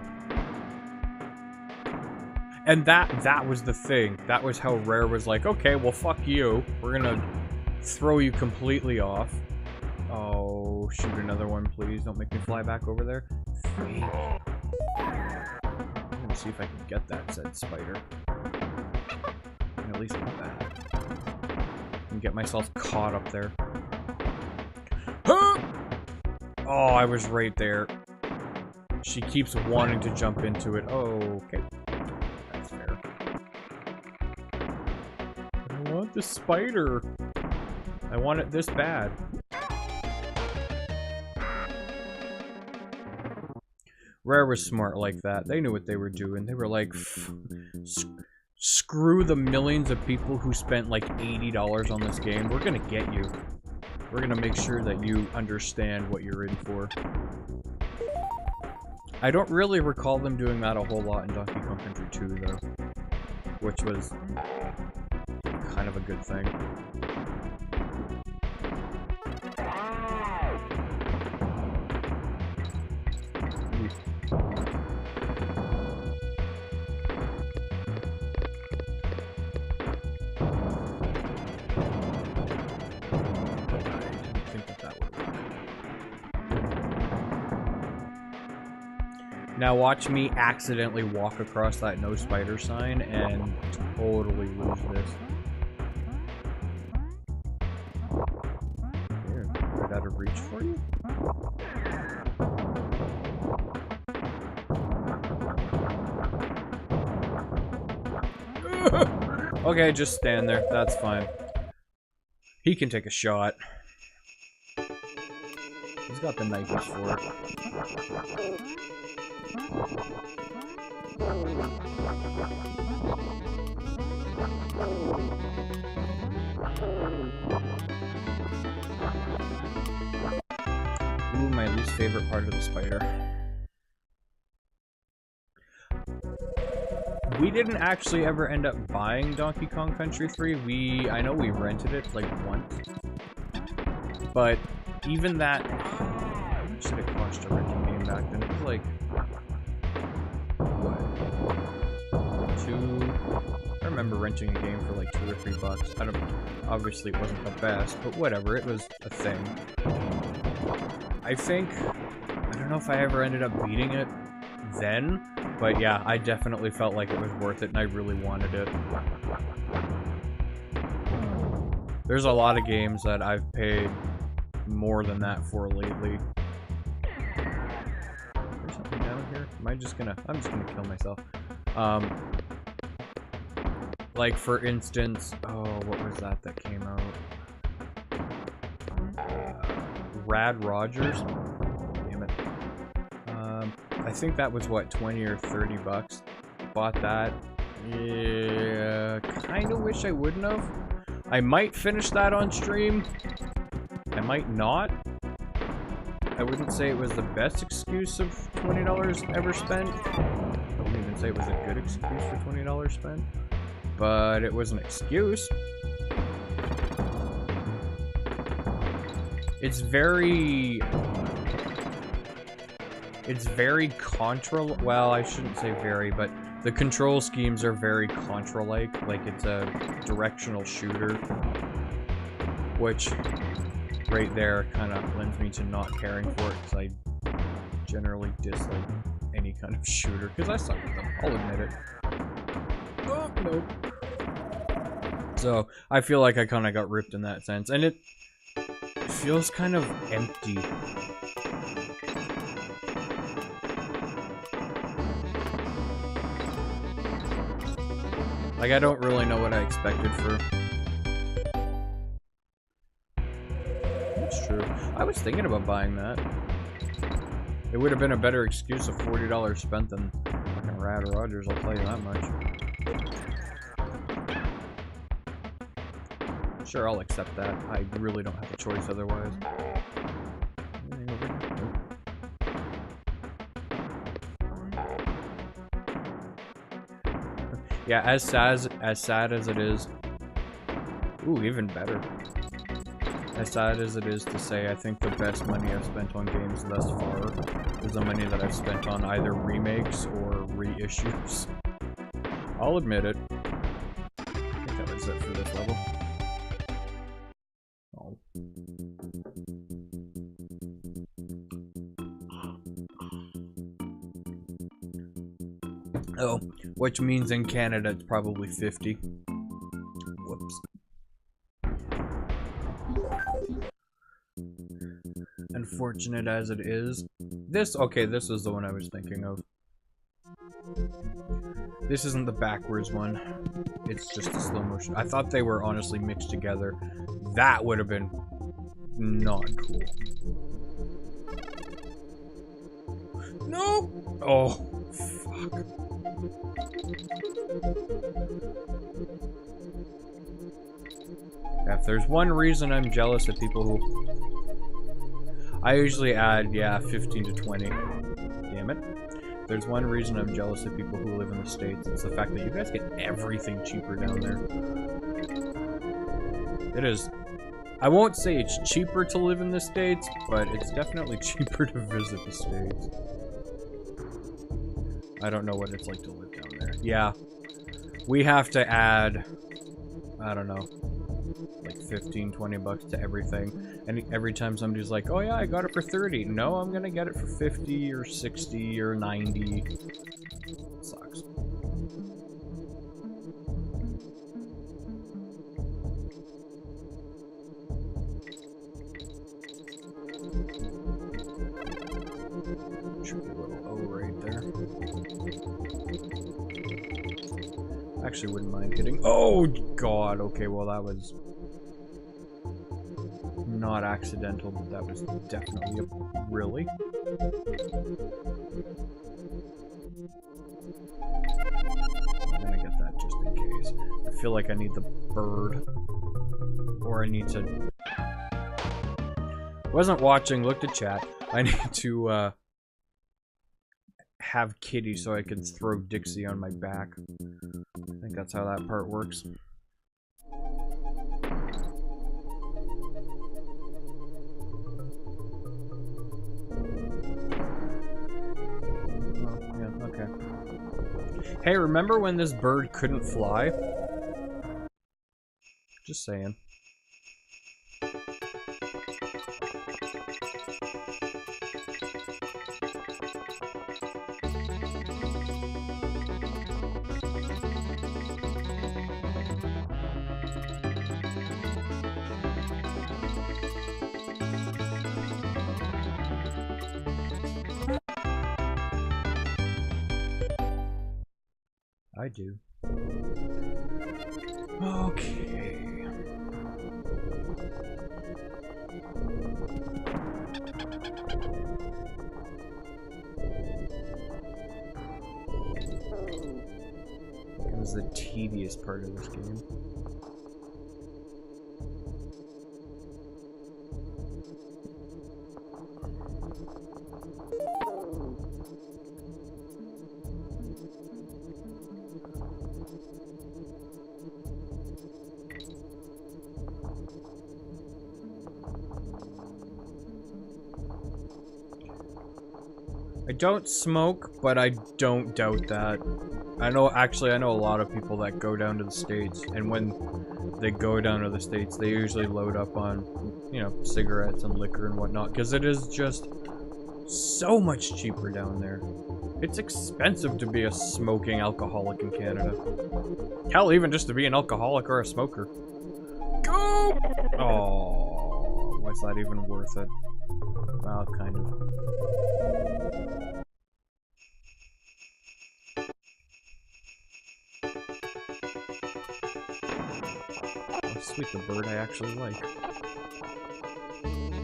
And that was the thing. That was how Rare was like, okay, well, fuck you. We're gonna throw you completely off. Oh, shoot another one, please. Don't make me fly back over there. I'm gonna see if I can get that said spider. And at least get that. And get myself caught up there. Huh! Oh, I was right there. She keeps wanting to jump into it. Oh, okay. That's fair. I want the spider. I want it this bad. Rare was smart like that. They knew what they were doing. They were like, screw the millions of people who spent like $80 on this game. We're gonna get you. We're gonna make sure that you understand what you're in for. I don't really recall them doing that a whole lot in Donkey Kong Country 2, though. Which was kind of a good thing. Now watch me accidentally walk across that no spider sign and totally lose this. Here, right out of reach for you? Okay, just stand there. That's fine. He can take a shot. He's got the knife for it. Ooh, my least favorite part of the spider. We didn't actually ever end up buying Donkey Kong Country 3. I know we rented it like once. But even that, how much did it cost to rent a game back then? It was like, what? I remember renting a game for like $2 or $3. I don't, obviously it wasn't the best, but whatever, it was a thing. I don't know if I ever ended up beating it then, but yeah, I definitely felt like it was worth it and I really wanted it. There's a lot of games that I've paid more than that for lately. There's something down here? I'm just gonna kill myself. Like for instance, oh, what was that came out? Rad Rogers? Damn it. I think that was what, 20 or 30 bucks. Bought that. Yeah, kinda wish I wouldn't have. I might finish that on stream. I might not. I wouldn't say it was the best excuse of $20 ever spent. I wouldn't even say it was a good excuse for $20 spent. But it was an excuse. It's very Contra, well, I shouldn't say very, but the control schemes are very Contra-like. Like, it's a directional shooter. Which, right there, kind of lends me to not caring for it, because I generally dislike any kind of shooter, because I suck at them, I'll admit it. Oh, nope. So, I feel like I kind of got ripped in that sense, and it feels kind of empty. Like, I don't really know what I expected for... That's true. I was thinking about buying that. It would have been a better excuse of $40 spent than fucking Rad Rogers, I'll tell you that much. Sure, I'll accept that. I really don't have a choice otherwise. Yeah, as sad as it is. Ooh, even better. As sad as it is to say, I think the best money I've spent on games thus far is the money that I've spent on either remakes or reissues. I'll admit it. I think that was it for this level. Oh. Oh, which means in Canada it's probably 50. Whoops. Unfortunate as it is. Okay, this is the one I was thinking of. This isn't the backwards one. It's just a slow motion. I thought they were honestly mixed together. That would have been not cool. No! Oh, fuck. Yeah, if there's one reason I'm jealous of people who... I usually add, yeah, 15 to 20. Damn it. If there's one reason I'm jealous of people who live in the States, it's the fact that you guys get everything cheaper down there. It is... I won't say it's cheaper to live in the States, but it's definitely cheaper to visit the States. I don't know what it's like to live down there. Yeah. We have to add... I don't know. Like 15, 20 bucks to everything. And every time somebody's like, oh yeah, I got it for 30. No, I'm gonna get it for 50 or 60 or 90. It sucks. Should be a little O right there. Actually wouldn't mind hitting. Oh god, okay, well that was not accidental, but that was definitely a... Really? I'm gonna get that just in case. I feel like I need the bird. Or I need to... Wasn't watching, looked at chat. I need to, have Kitty so I can throw Dixie on my back. I think that's how that part works. Hey, remember when this bird couldn't fly? Just saying. I do. Okay. That was the tedious part of this game. I don't smoke, but I don't doubt that. I know a lot of people that go down to the States, and when they go down to the States, they usually load up on, you know, cigarettes and liquor and whatnot, because it is just so much cheaper down there. It's expensive to be a smoking alcoholic in Canada. Hell, even just to be an alcoholic or a smoker. Go! Oh, why's that even worth it? Well, kind of. sweet, the bird I actually like.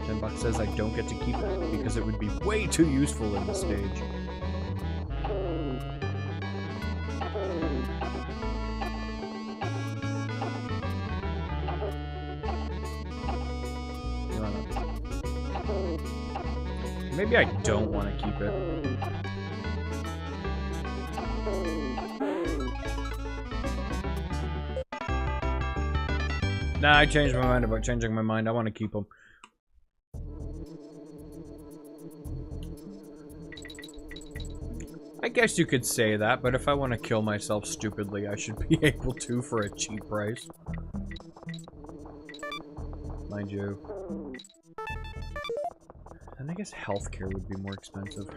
10 bucks says I don't get to keep it because it would be way too useful in the stage. Maybe I don't want to keep it. Nah, I changed my mind about changing my mind. I want to keep them. I guess you could say that, but if I want to kill myself stupidly, I should be able to for a cheap price. Mind you. And I guess healthcare would be more expensive.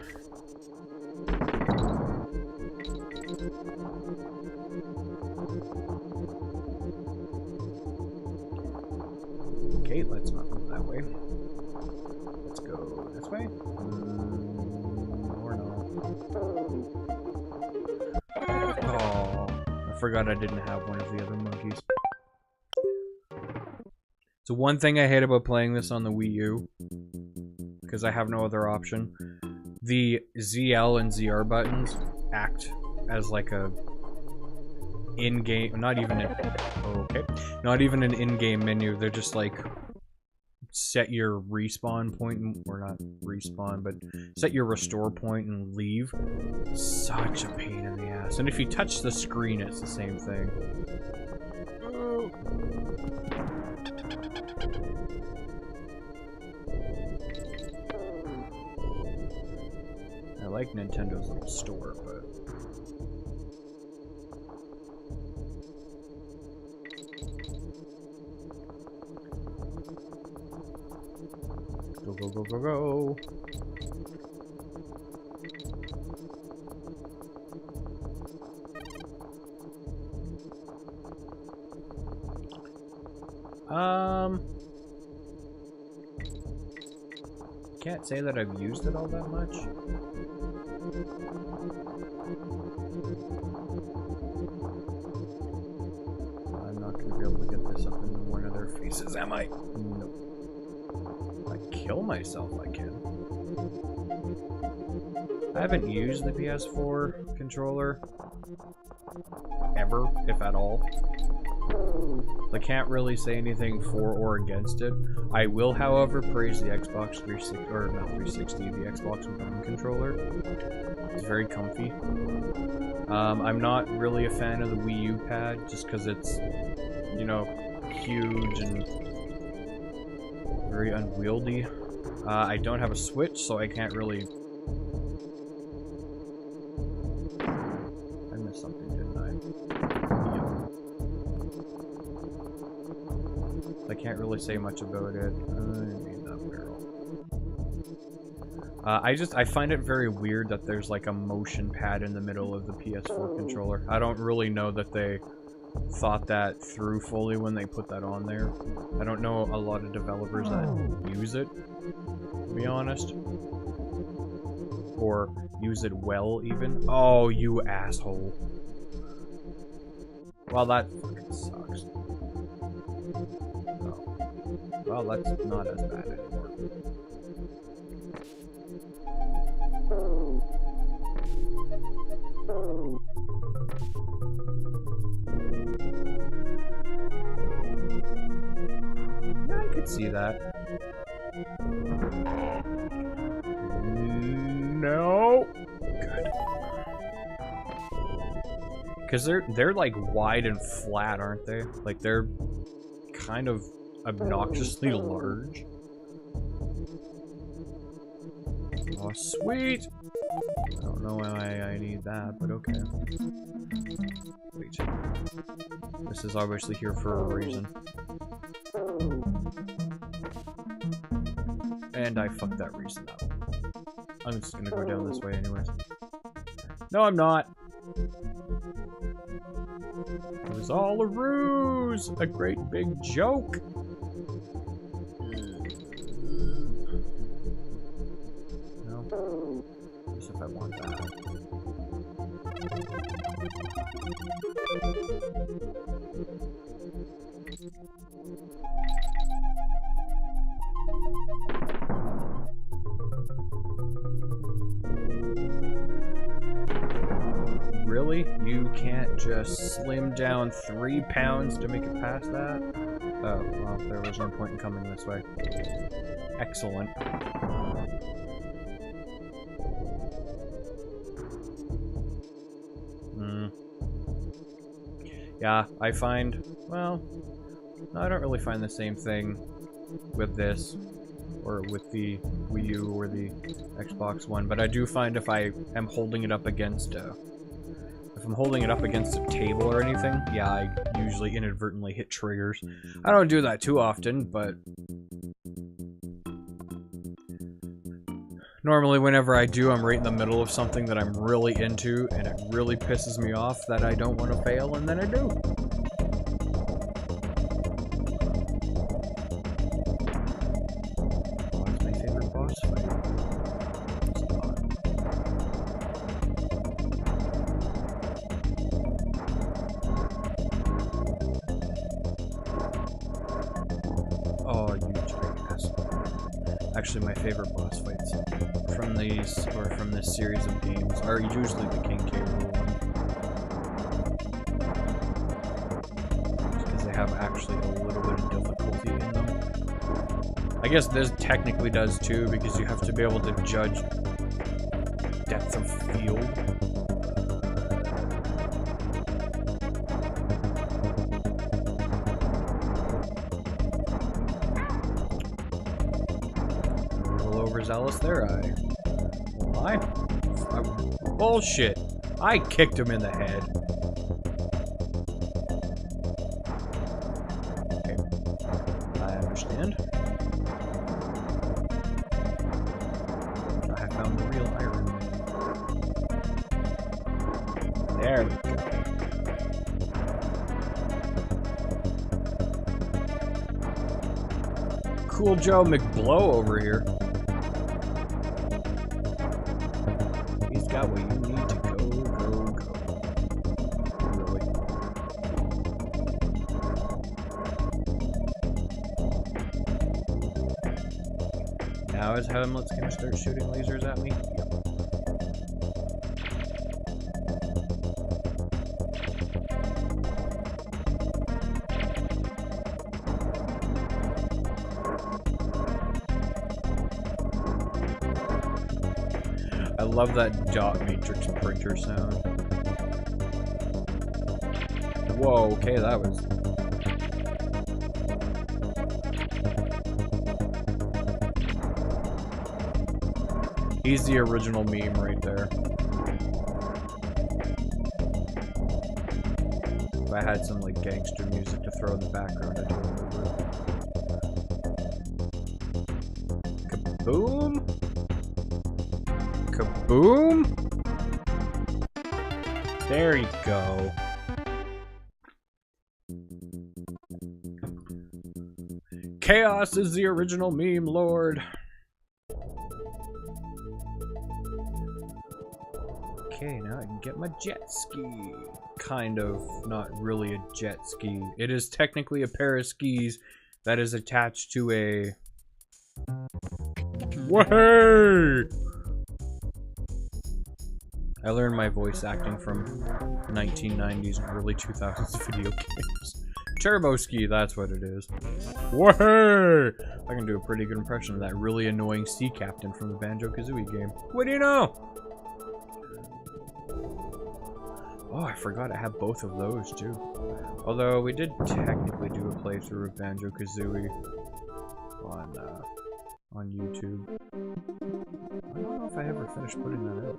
Okay, let's not go that way. Let's go this way. Or not. Oh, I forgot I didn't have one of the other monkeys. So one thing I hate about playing this on the Wii U, because I have no other option, the ZL and ZR buttons act as like a in-game, not even an in-game menu. They're just like set your respawn point, or not respawn, but set your restore point and leave. Such a pain in the ass. And if you touch the screen, it's the same thing. I like Nintendo's little store, but go, go, go, go, go. Can't say that I've used it all that much. I'm not going to be able to get this up in one of their faces, am I? Nope. If I kill myself, I can. I haven't used the PS4 controller ever, if at all. I can't really say anything for or against it. I will, however, praise the Xbox 360, or not 360, the Xbox One controller. It's very comfy. I'm not really a fan of the Wii U pad, just because it's, you know, huge and very unwieldy. I don't have a Switch, so I can't really... I missed something, didn't I? I can't really say much about it. I need that barrel. I find it very weird that there's like a motion pad in the middle of the PS4 controller. I don't really know that they thought that through fully when they put that on there. I don't know a lot of developers that use it, to be honest. Or use it well, even. Oh, you asshole. Well, that fucking sucks. Well, that's not as bad anymore. Yeah, I could see that. No. Good. Because they're like wide and flat, aren't they? Like they're kind of obnoxiously large. Oh, sweet! I don't know why I need that, but okay. Wait. This is obviously here for a reason. And I fucked that reason up. I'm just gonna go down this way anyways. No, I'm not! It was all a ruse! A great big joke! If I want that. just slim down 3 pounds to make it past that. Oh, well, there was no point in coming this way. Excellent. Yeah, I find, well, no, I don't really find the same thing with this, or with the Wii U or the Xbox One, but I do find if I am holding it up against, if I'm holding it up against a table or anything, yeah, I usually inadvertently hit triggers. I don't do that too often, but normally whenever I do, I'm right in the middle of something that I'm really into, and it really pisses me off that I don't want to fail, and then I do. What's my favorite boss fight? Oh, you jackass. Actually, my favorite boss fights from these, or from this series of games, are usually the King K. Rool one. Because they have actually a little bit of difficulty in them. I guess this technically does too, because you have to be able to judge depth of field. A little overzealous there, bullshit! I kicked him in the head. Okay. I understand. I found the real Iron Man. There we go. Cool Joe McBlow over here. Got what you need to go. Really. Now is Hamlet's gonna start shooting lasers at me? I love that dot matrix printer sound. Whoa, okay, that was... He's the original meme right there. If I had some, like, gangster music to throw in the background, I'd totally do it. Kaboom! Kaboom! There you go. Chaos is the original meme lord. Okay, now I can get my jet ski. Kind of, not really a jet ski. It is technically a pair of skis that is attached to a... Whoa! I learned my voice acting from 1990s and early 2000s video games. Turbo ski, that's what it is. Whoa! I can do a pretty good impression of that really annoying sea captain from the Banjo-Kazooie game. What do you know? Oh, I forgot I have both of those too. Although we did technically do a playthrough of Banjo-Kazooie on YouTube. I don't know if I ever finished putting that out.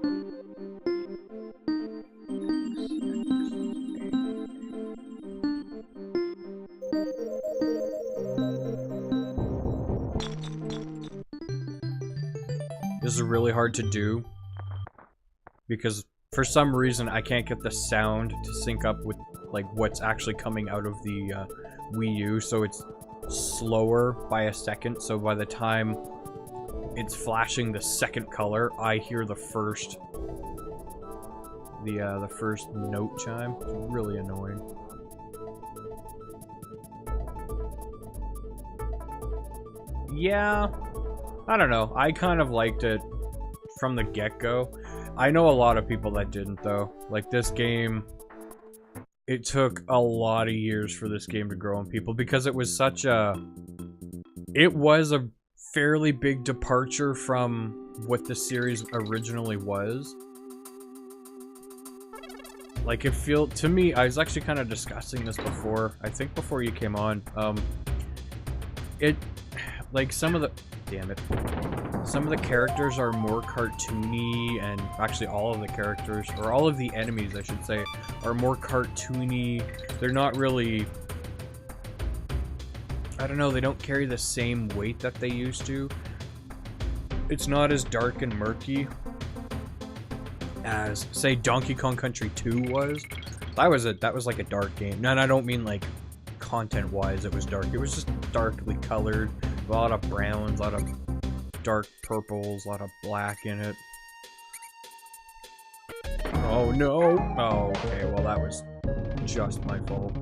This is really hard to do because for some reason I can't get the sound to sync up with like what's actually coming out of the Wii U, so it's slower by a second, so by the time it's flashing the second color, I hear the first note chime. It's really annoying. Yeah, I don't know. I kind of liked it from the get-go. I know a lot of people that didn't, though. Like, this game it took a lot of years for this game to grow on people because it was such a... It was a fairly big departure from what the series originally was. Like, it felt... To me, I was actually kind of discussing this before. I think before you came on. It... Like, some of the... Damn it. Some of the characters are more cartoony, and actually all of the characters, or all of the enemies, I should say, are more cartoony. They're not really... I don't know, they don't carry the same weight that they used to. It's not as dark and murky as, say, Donkey Kong Country 2 was. That was like a dark game. And I don't mean like content-wise it was dark. It was just darkly colored, a lot of browns, a lot of dark purples, a lot of black in it. Oh no! Oh, okay, well that was just my fault.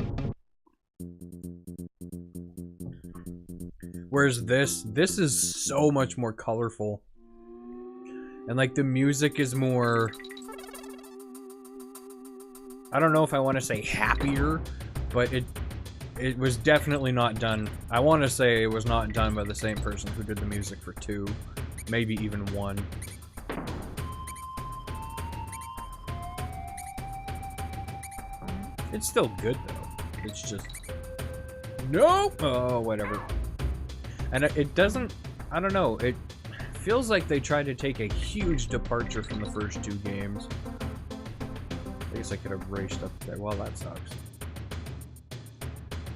Whereas this is so much more colorful. And like the music is more... I don't know if I want to say happier, but it was definitely not done. I want to say it was not done by the same person who did the music for 2, maybe even 1. It's still good though. It's just... No! Oh, whatever. And it doesn't... I don't know, it feels like they tried to take a huge departure from the first 2 games. I guess I could have raced up there. Well, that sucks.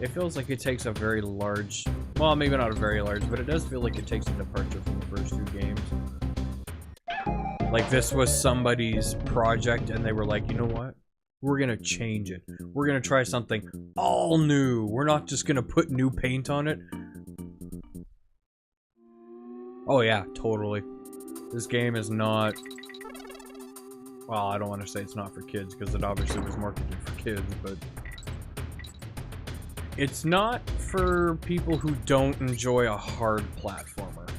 It feels like it takes a very large... Well, maybe not a very large, but it does feel like it takes a departure from the first 2 games. Like, this was somebody's project, and they were like, you know what? We're gonna change it. We're gonna try something all new. We're not just gonna put new paint on it. Oh yeah, totally. This game is not... Well, I don't want to say it's not for kids, because it obviously was marketed for kids, but... It's not for people who don't enjoy a hard platformer.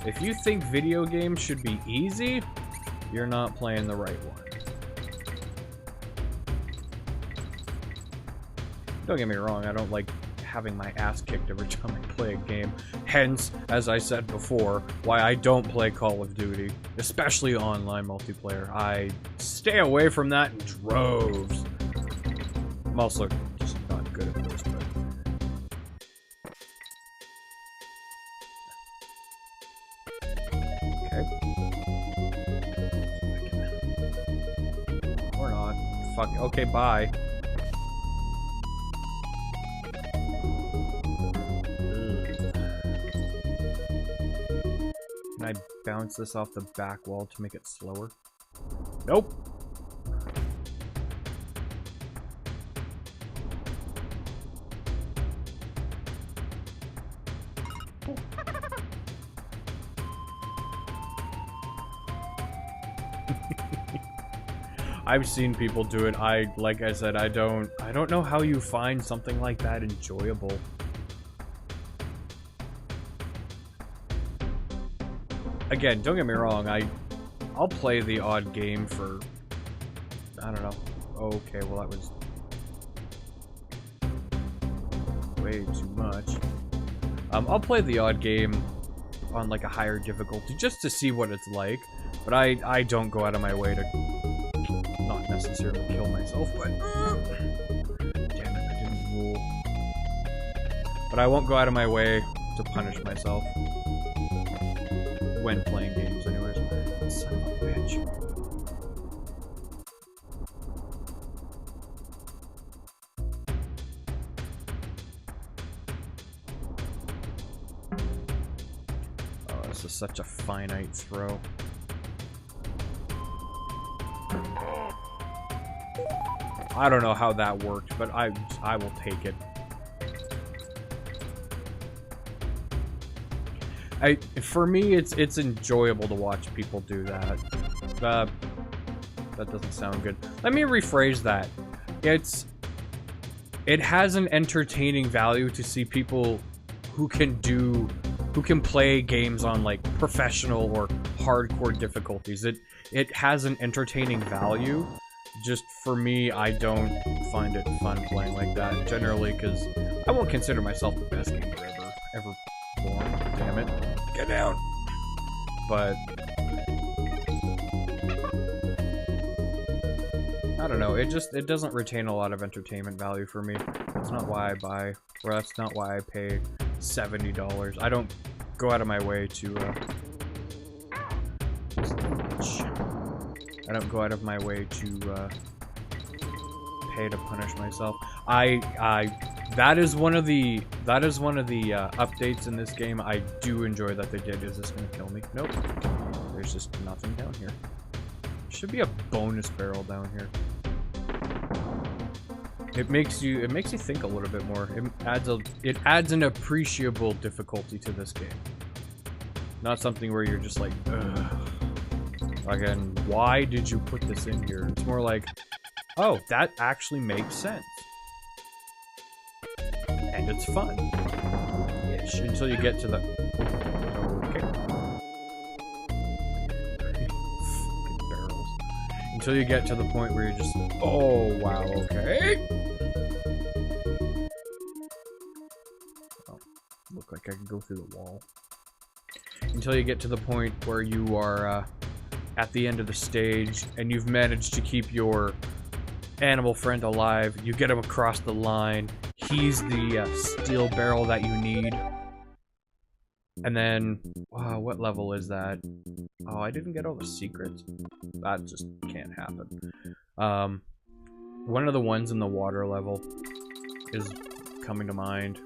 If you think video games should be easy, you're not playing the right one. Don't get me wrong, I don't like having my ass kicked every time I play a game. Hence, as I said before, why I don't play Call of Duty, especially online multiplayer. I stay away from that in droves. I'm also just not good at this, but... Okay. Or not. Fuck. Okay, bye. Can I bounce this off the back wall to make it slower? Nope. I've seen people do it. Like I said, I don't know how you find something like that enjoyable. Again, don't get me wrong, I'll play the odd game for... I don't know. Okay, well that was... way too much. I'll play the odd game on like a higher difficulty just to see what it's like, but I don't go out of my way to not necessarily kill myself, but... Damn it, I didn't rule. But I won't go out of my way to punish myself. When playing games, anyways. Son of a bitch. Oh, this is such a finite throw. I don't know how that worked, but I will take it. For me, it's enjoyable to watch people do that. That doesn't sound good. Let me rephrase that. It has an entertaining value to see people who can play games on like professional or hardcore difficulties. It has an entertaining value. Just for me, I don't find it fun playing like that generally, because I won't consider myself the best gamer ever born. Damn it. Get down. But I don't know, it doesn't retain a lot of entertainment value for me. That's not why I buy, or that's not why I pay $70. I don't go out of my way to pay to punish myself. That is one of the updates in this game I do enjoy that they did. Is this gonna kill me? Nope. There's just nothing down here. Should be a bonus barrel down here. It makes you think a little bit more. It adds an appreciable difficulty to this game. Not something where you're just like, ugh. Again, why did you put this in here? It's more like, oh, that actually makes sense. And it's fun. Ish, until you get to the... Okay. Barrels. Until you get to the point where you're just, oh, wow, okay. Oh, look like I can go through the wall. Until you get to the point where you are at the end of the stage and you've managed to keep your animal friend alive. You get him across the line. He's the steel barrel that you need. And then, wow, what level is that? Oh, I didn't get all the secrets. That just can't happen. One of the ones in the water level is coming to mind.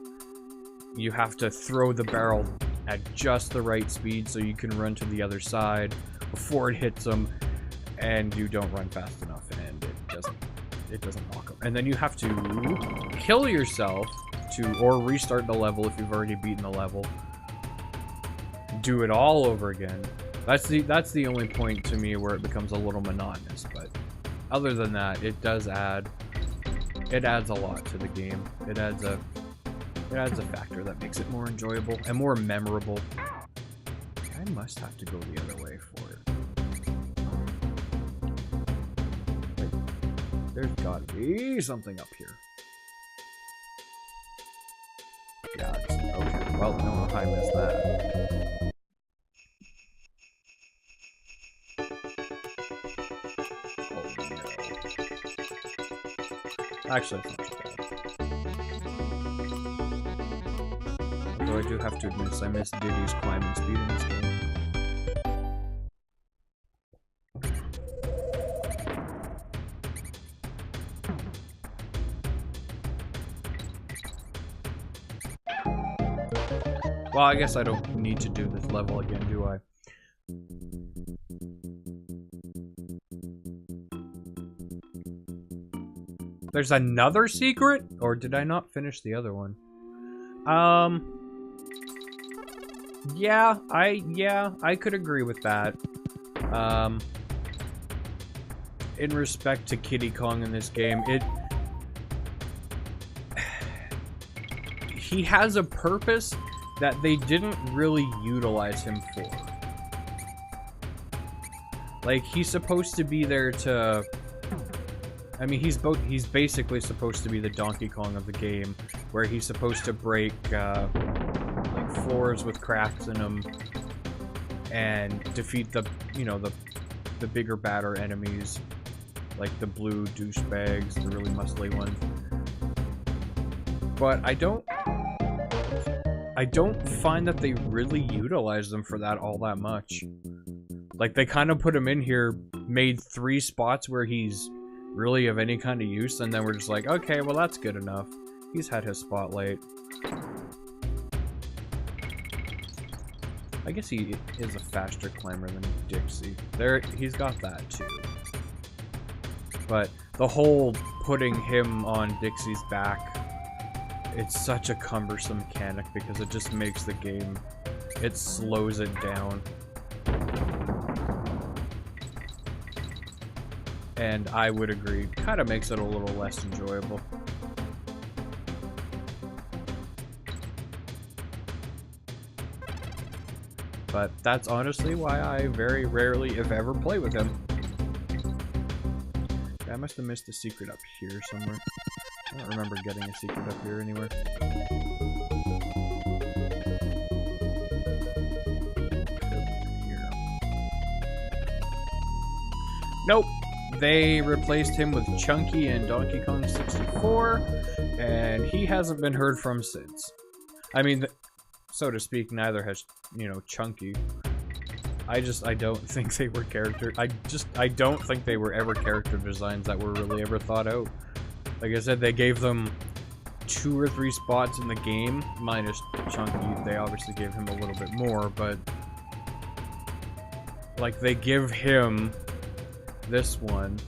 You have to throw the barrel at just the right speed so you can run to the other side before it hits them, and you don't run fast enough, and it doesn't lock them. And then you have to kill yourself or restart the level if you've already beaten the level. Do it all over again. That's the only point to me where it becomes a little monotonous, but other than that, it adds a lot to the game. It adds a factor that makes it more enjoyable and more memorable. I must have to go the other way for it. Wait, there's gotta be something up here. Yeah, okay. Well, no, I missed that. Oh no. Actually, it's not too bad. Although I do have to admit, I miss Diddy's climbing speed in this game. Well, I guess I don't need to do this level again, do I? There's another secret? Or did I not finish the other one? Yeah, I could agree with that. In respect to Kiddy Kong in this game, he has a purpose that they didn't really utilize him for. Like, he's supposed to be there to... I mean, he's basically supposed to be the Donkey Kong of the game, where he's supposed to break, like, floors with cracks in them, and defeat the, you know, the bigger, badder enemies, like the blue douchebags, the really muscly ones. But I don't find that they really utilize them for that all that much. Like, they kind of put him in here, made 3 spots where he's really of any kind of use, and then we're just like, okay, well, that's good enough. He's had his spotlight. I guess he is a faster climber than Dixie. He's got that too. But the whole putting him on Dixie's back, it's such a cumbersome mechanic because it just makes the game, it slows it down. And I would agree, kind of makes it a little less enjoyable. But that's honestly why I very rarely, if ever, play with him. I must have missed a secret up here somewhere. I don't remember getting a secret up here anywhere. Nope. They replaced him with Chunky in Donkey Kong 64, and he hasn't been heard from since. I mean, so to speak, neither has, you know, Chunky. I don't think they were I don't think they were ever character designs that were really ever thought out. Like I said, they gave them 2 or 3 spots in the game, minus Chunky. They obviously gave him a little bit more, but like they give him this one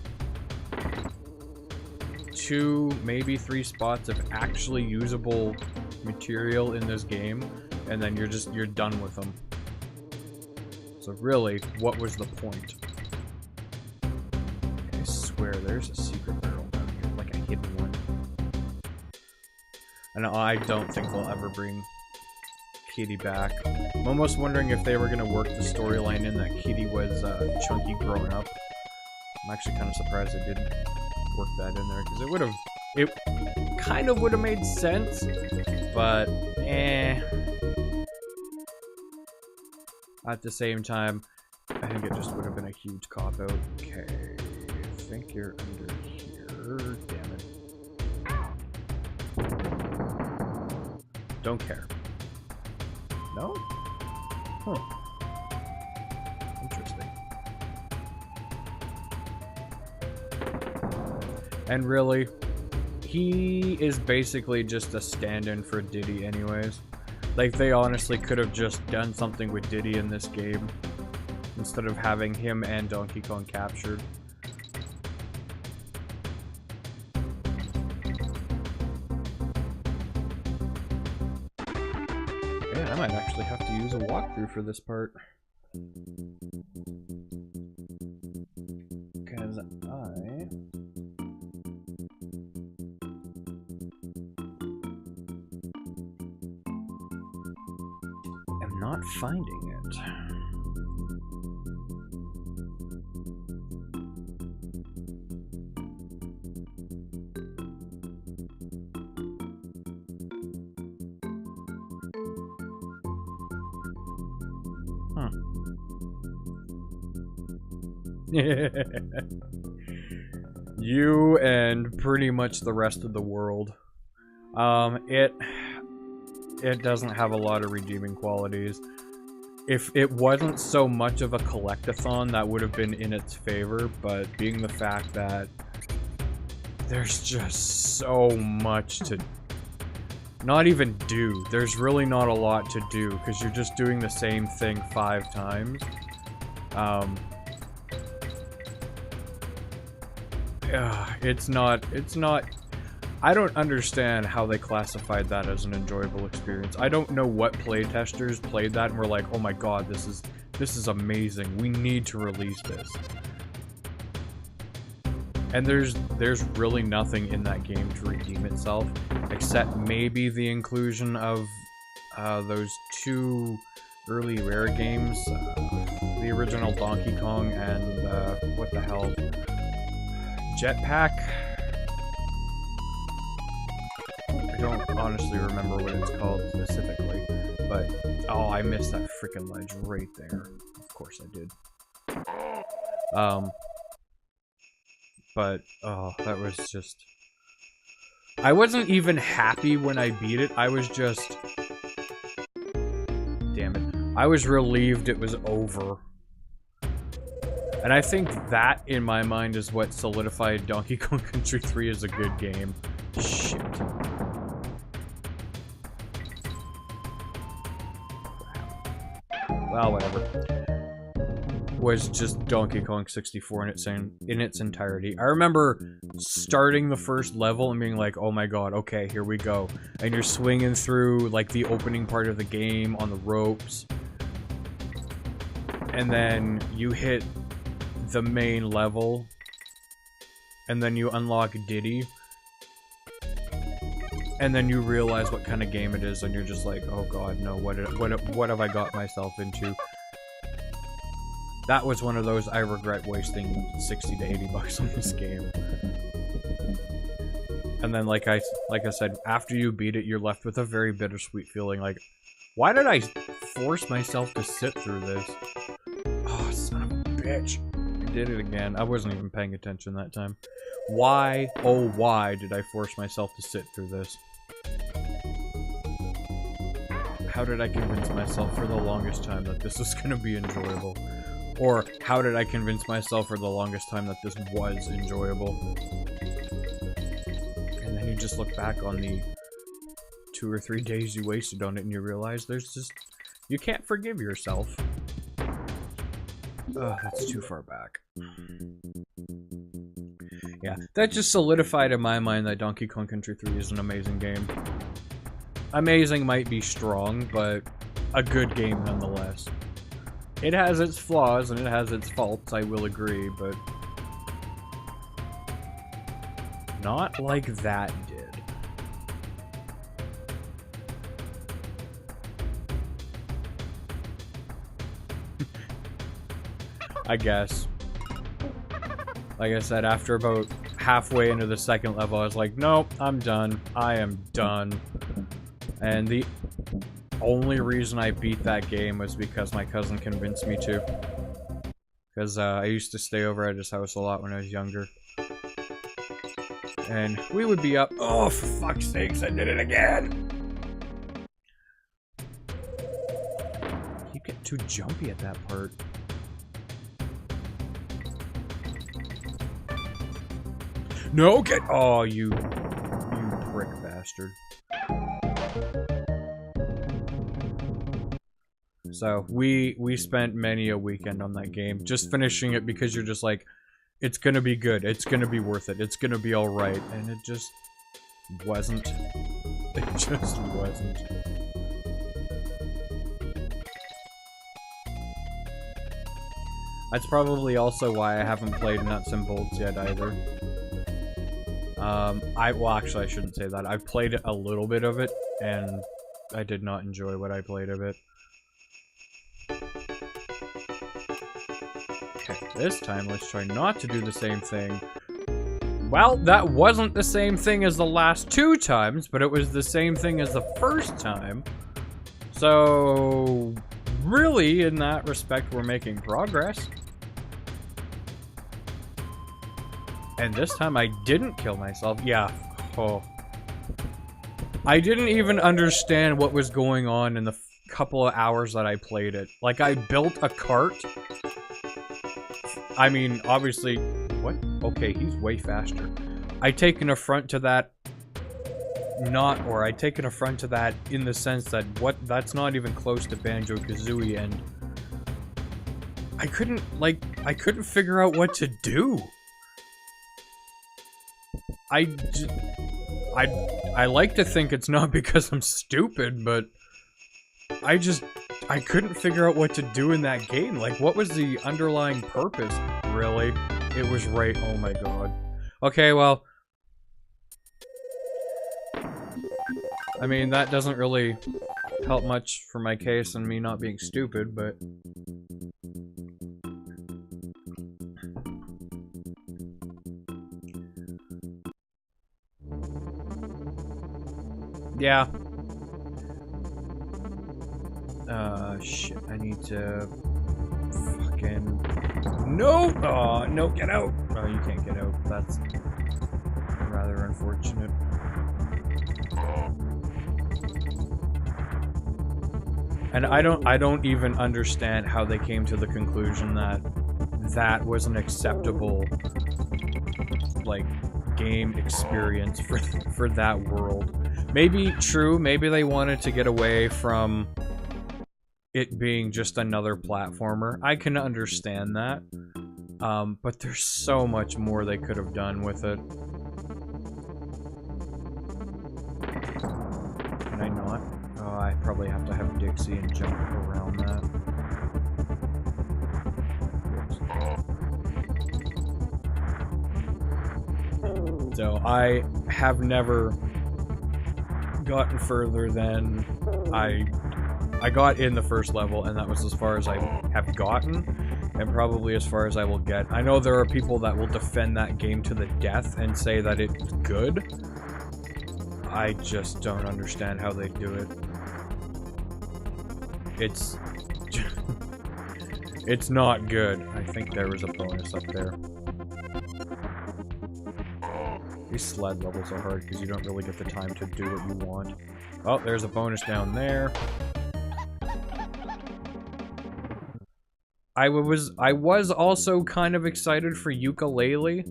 2, maybe 3 spots of actually usable material in this game, and then you're done with them. So really, what was the point? I swear there's a secret barrel down here, like a hidden one. And I don't think they'll ever bring Kitty back. I'm almost wondering if they were gonna work the storyline in that Kitty was Chunky grown up. I'm actually kind of surprised they didn't work that in there, because it kind of would have made sense, but at the same time, I think it just would have been a huge cop-out. Okay, I think you're under here. Damn it. Don't care. No? Huh. Interesting. And really, he is basically just a stand-in for Diddy anyways. Like, they honestly could have just done something with Diddy in this game, instead of having him and Donkey Kong captured. Yeah, I might actually have to use a walkthrough for this part. Because I'm not finding it. Huh. You and pretty much the rest of the world. It doesn't have a lot of redeeming qualities. If it wasn't so much of a collectathon, that would have been in its favor, but being the fact that there's just so much to not even do. There's really not a lot to do, because you're just doing the same thing 5 times. It's not... I don't understand how they classified that as an enjoyable experience. I don't know what playtesters played that and were like, oh my god, this is amazing. We need to release this. And there's really nothing in that game to redeem itself, except maybe the inclusion of those 2 early Rare games, the original Donkey Kong and what the hell, Jetpack? I don't honestly remember what it's called specifically, but oh, I missed that freaking ledge right there. Of course I did. But oh, that was just... I wasn't even happy when I beat it. I was just... Damn it. I was relieved it was over. And I think that, in my mind, is what solidified Donkey Kong Country 3 as a good game. Shit. Well, whatever. Was just Donkey Kong 64 in its entirety. I remember starting the first level and being like, oh my god, okay, here we go. And you're swinging through, like, the opening part of the game on the ropes. And then you hit the main level. And then you unlock Diddy. And then you realize what kind of game it is, and you're just like, oh god, no, what have I got myself into? That was one of those I regret wasting 60 to 80 bucks on this game. And then, like I said, after you beat it, you're left with a very bittersweet feeling. Like, why did I force myself to sit through this? Oh, son of a bitch! I did it again. I wasn't even paying attention that time. Why, oh why, did I force myself to sit through this? How did I convince myself for the longest time that this was gonna be enjoyable? Or, how did I convince myself for the longest time that this was enjoyable? And then you just look back on the 2 or 3 days you wasted on it and you realize there's just... You can't forgive yourself. Ugh, that's too far back. Yeah, that just solidified in my mind that Donkey Kong Country 3 is an amazing game. Amazing might be strong, but a good game nonetheless. It has its flaws and it has its faults, I will agree, but... not like that did. I guess. Like I said, after about halfway into the second level, I was like, nope, I'm done. I am done. And the only reason I beat that game was because my cousin convinced me to. Because I used to stay over at his house a lot when I was younger. And we would be up. Oh, for fuck's sakes, I did it again! You get too jumpy at that part. No, get. Oh, you prick bastard. So, we spent many a weekend on that game, just finishing it because you're just like, it's gonna be good, it's gonna be worth it, it's gonna be alright, and it just wasn't. It just wasn't. That's probably also why I haven't played Nuts and Bolts yet either. Well, actually, I shouldn't say that. I've played a little bit of it, and I did not enjoy what I played of it. Okay, this time, let's try not to do the same thing. Well, that wasn't the same thing as the last 2 times, but it was the same thing as the first time. So, really, in that respect, we're making progress. And this time I didn't kill myself. Yeah. Oh. I didn't even understand what was going on in the couple of hours that I played it. Like, I built a cart. I mean, obviously... What? Okay, he's way faster. I take an affront to that... I take an affront to that in the sense that, that's not even close to Banjo-Kazooie, and... I couldn't figure out what to do. I like to think it's not because I'm stupid, but I couldn't figure out what to do in that game. Like, what was the underlying purpose, really? It was right, oh my god. Okay, well... I mean, that doesn't really help much for my case and me not being stupid, but... Yeah. Shit, I need to... Fucking... No! Oh, no, get out! Oh, you can't get out. That's... rather unfortunate. And I don't even understand how they came to the conclusion that that was an acceptable, like, game experience for that world. Maybe, true, maybe they wanted to get away from it being just another platformer. I can understand that. But there's so much more they could have done with it. Can I not? Oh, I probably have to have Dixie and jump around that. So, I have never gotten further than I got in the first level, and that was as far as I have gotten. and probably as far as I will get. I know there are people that will defend that game to the death and say that it's good. I just don't understand how they do it. It's... it's not good. I think there was a bonus up there. These sled levels are hard because you don't really get the time to do what you want. Oh, there's a bonus down there. I was also kind of excited for ukulele.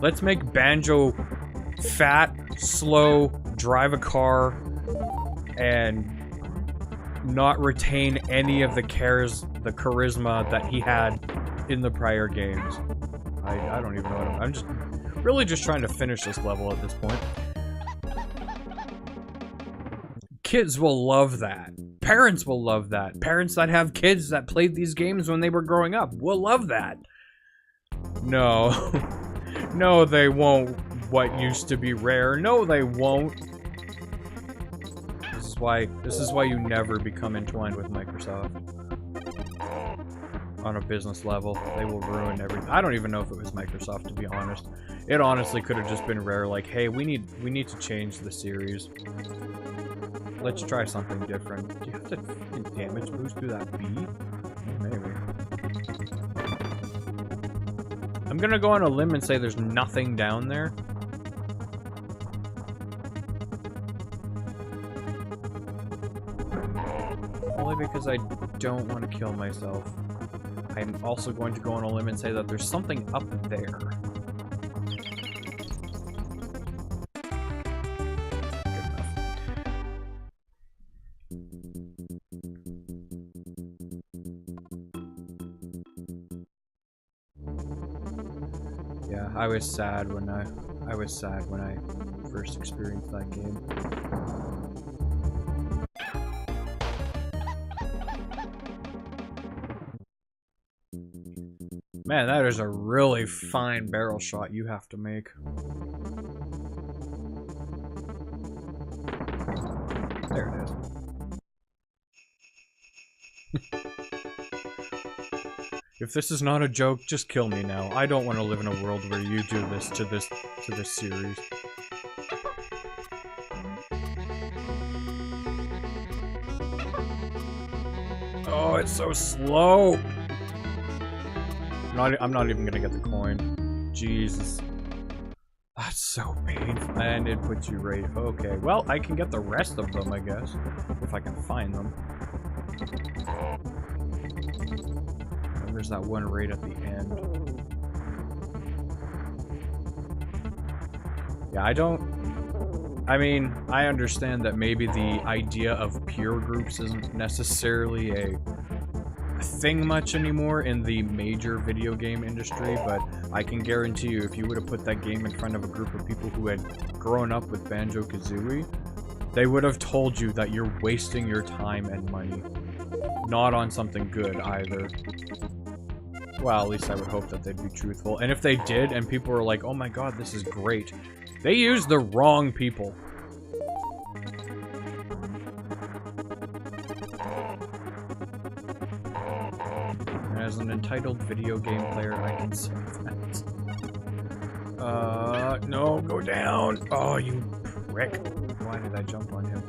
Let's make Banjo fat, slow, drive a car, and not retain any of the charisma that he had in the prior games. I don't even know what I'm just really just trying to finish this level at this point. Kids will love that. Parents will love that. Parents that have kids that played these games when they were growing up will love that. No. No, they won't. What used to be rare. No, they won't. This is why you never become entwined with Microsoft. On a business level. They will ruin everything. I don't even know if it was Microsoft, to be honest. It honestly could have just been Rare, like, hey, we need to change the series. Let's try something different. Do you have to damage boost through that B? Maybe. I'm gonna go on a limb and say there's nothing down there. Only because I don't want to kill myself. I'm also going to go on a limb and say that there's something up there. Yeah, I was sad when I first experienced that game. Man, that is a really fine barrel shot you have to make. There it is. If this is not a joke, just kill me now. I don't want to live in a world where you do this to this series. Oh, it's so slow. I'm not even gonna get the coin. Jesus. That's so painful. And it puts you right. Okay, well, I can get the rest of them, I guess. If I can find them. And there's that one right at the end. Yeah, I mean, I understand that maybe the idea of peer groups isn't necessarily a thing much anymore in the major video game industry, but I can guarantee you if you would have put that game in front of a group of people who had grown up with Banjo-Kazooie, they would have told you that you're wasting your time and money. Not on something good either. Well, at least I would hope that they'd be truthful. And if they did, and people were like, oh my god, this is great, they used the wrong people. As an entitled video game player, I can say that. No, go down! Oh, you prick. Why did I jump on him?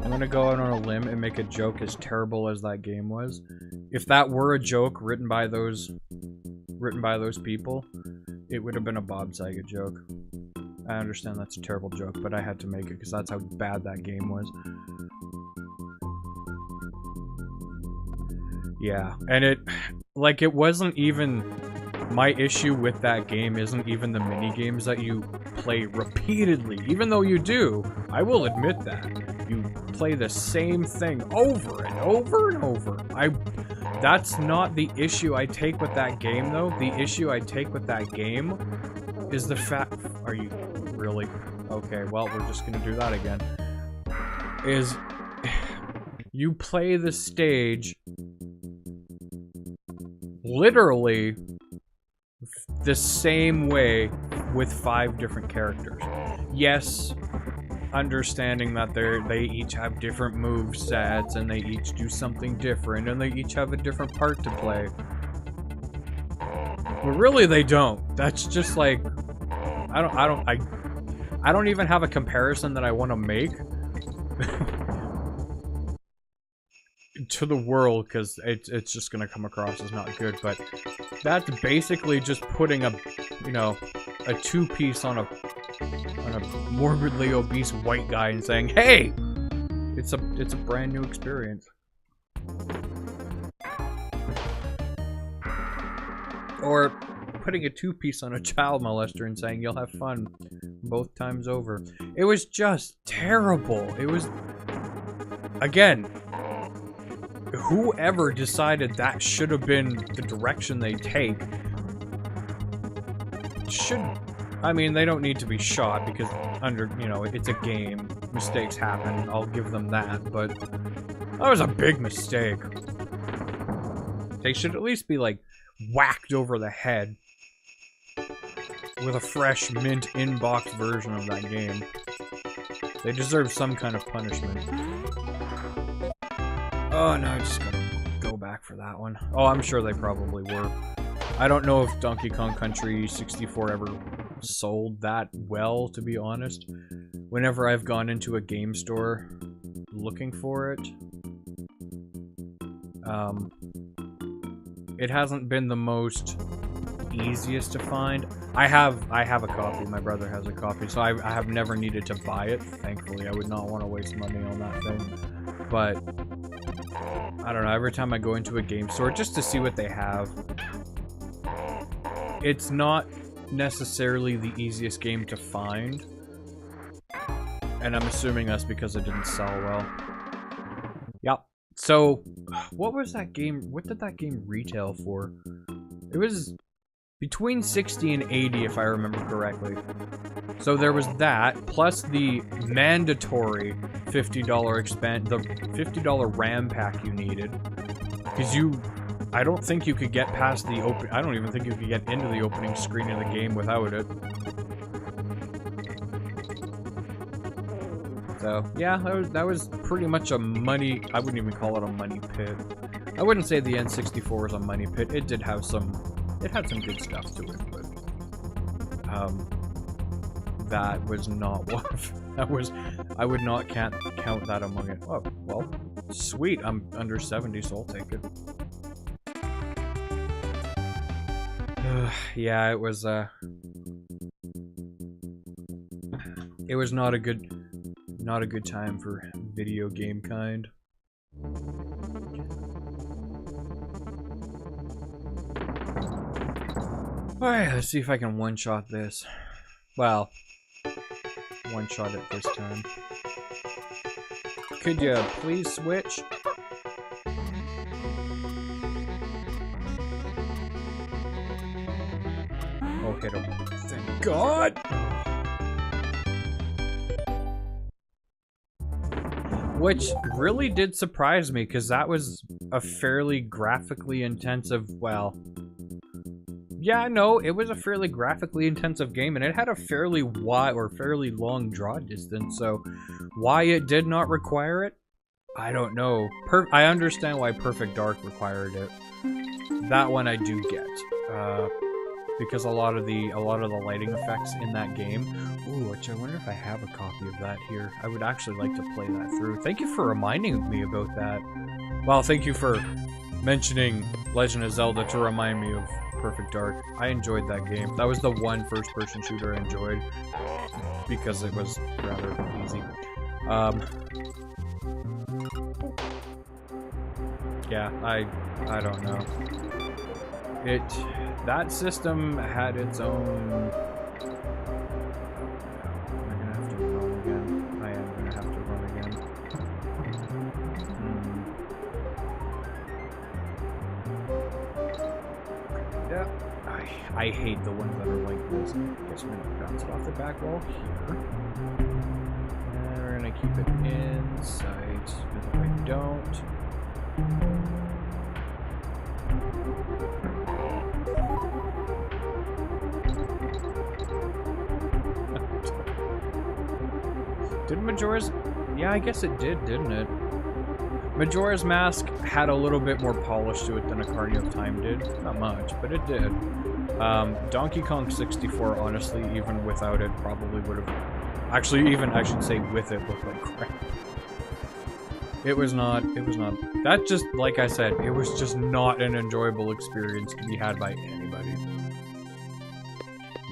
I'm gonna go out on a limb and make a joke as terrible as that game was. If that were a joke written by those people, it would have been a Bob Saget joke. I understand that's a terrible joke, but I had to make it because that's how bad that game was. Yeah, and it wasn't even... My issue with that game isn't even the mini-games that you play repeatedly. Even though you do, I will admit that. You play the same thing over and over and over. That's not the issue I take with that game, though. The issue I take with that game is the fact... Are you really? Okay, well, we're just gonna do that again. Is... You play the stage... literally... the same way with 5 different characters. Yes, understanding that they each have different move sets and they each do something different and they each have a different part to play. But really they don't. That's just like I don't even have a comparison that I want to make to the world, because it's just gonna come across as not good, but that's basically just putting a, you know, a 2-piece on a morbidly obese white guy and saying, hey, it's a brand new experience. Or putting a 2-piece on a child molester and saying you'll have fun both times over. It was just terrible. It was, again, whoever decided that should have been the direction they take should, I mean, they don't need to be shot because you know, it's a game. Mistakes happen. I'll give them that, but that was a big mistake. They should at least be, like, whacked over the head with a fresh mint inbox version of that game. They deserve some kind of punishment. Oh no, I just gotta go back for that one. Oh, I'm sure they probably were. I don't know if Donkey Kong Country 64 ever sold that well, to be honest. Whenever I've gone into a game store looking for it, it hasn't been the most easiest to find. I have a copy. My brother has a copy, so I have never needed to buy it. Thankfully, I would not want to waste money on that thing. But I don't know. Every time I go into a game store just to see what they have, it's not necessarily the easiest game to find, and I'm assuming that's because it didn't sell well. Yep. So, what was that game? What did that game retail for? It was between 60 and 80, if I remember correctly. So there was that, plus the mandatory $50 the $50 RAM pack you needed, because I don't think you could get past the I don't even think you could get into the opening screen of the game without it. So, yeah, that was pretty much a money... I wouldn't even call it a money pit. I wouldn't say the N64 was a money pit. It did have some... It had some good stuff to it, but... that was not one of... That was... I would not count that among it. Oh, well, sweet. I'm under 70, so I'll take it. Yeah, it was not a good time for video game kind. Alright, let's see if I can one-shot this. Well, one-shot it this time. Could you please switch? Oh, hit him. Thank God! Which really did surprise me, because that was a fairly graphically intensive, well... Yeah, no, it was a fairly graphically intensive game, and it had a fairly wide or fairly long draw distance, so why it did not require it, I don't know. I understand why Perfect Dark required it. That one I do get. Because a lot of the lighting effects in that game. Ooh, which I wonder if I have a copy of that here. I would actually like to play that through. Thank you for reminding me about that. Well, thank you for mentioning Legend of Zelda to remind me of Perfect Dark. I enjoyed that game. That was the one first-person shooter I enjoyed because it was rather easy. Yeah, I don't know. That system had its own... Am I gonna have to run again? I am gonna have to run again. Yeah, I I hate the ones that are like this. Guess we're gonna bounce it off the back wall here. And we're gonna keep it in sight, because if I don't... Did Majora's... Yeah, I guess it did, didn't it? Majora's Mask had a little bit more polish to it than Ocarina of Time did. Not much, but it did. Donkey Kong 64, honestly, even without it, probably would have... Actually, even, I should say, with it, looked like crap. It was not... That just, like I said, it was just not an enjoyable experience to be had by anybody.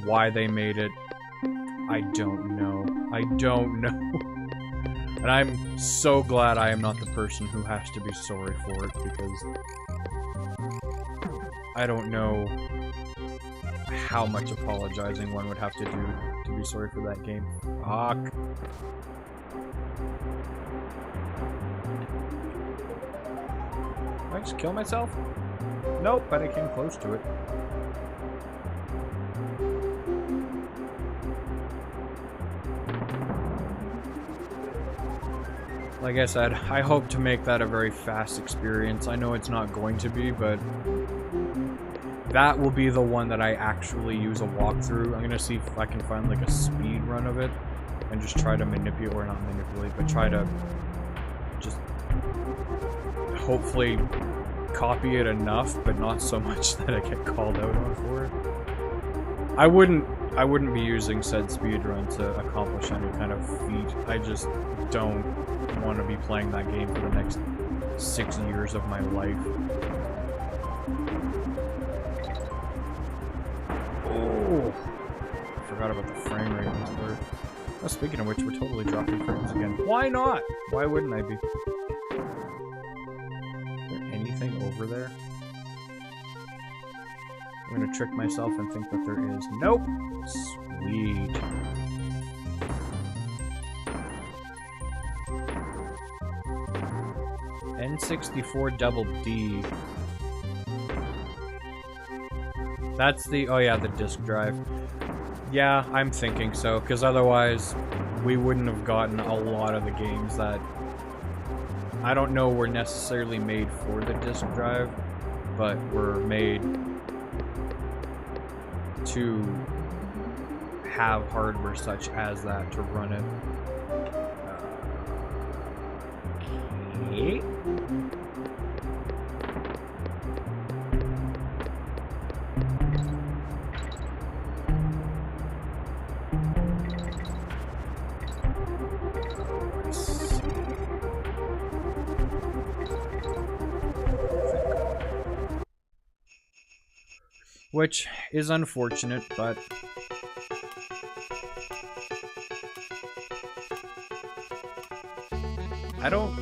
Why they made it, I don't know. I don't know. And I'm so glad I am not the person who has to be sorry for it, because I don't know how much apologizing one would have to do to be sorry for that game. Fuck. Did I just kill myself? Nope, but I came close to it. Like I said, I hope to make that a very fast experience. I know it's not going to be, but that will be the one that I actually use a walkthrough. I'm gonna see if I can find like a speed run of it and just try to manipulate, or not manipulate, but try to just hopefully copy it enough, but not so much that I get called out on for it. I wouldn't be using said speedrun to accomplish any kind of feat. I just don't want to be playing that game for the next 6 years of my life. Oh! I forgot about the frame rate in this part. Oh, speaking of which, we're totally dropping frames again. Why not? Why wouldn't I be? Is there anything over there? I'm gonna trick myself and think that there is. Nope! Sweet. N64 double D. That's the... Oh yeah, the disk drive. Yeah, I'm thinking so, because otherwise we wouldn't have gotten a lot of the games that I don't know were necessarily made for the disk drive, but were made to have hardware such as that to run it. Okay. Which is unfortunate, but I don't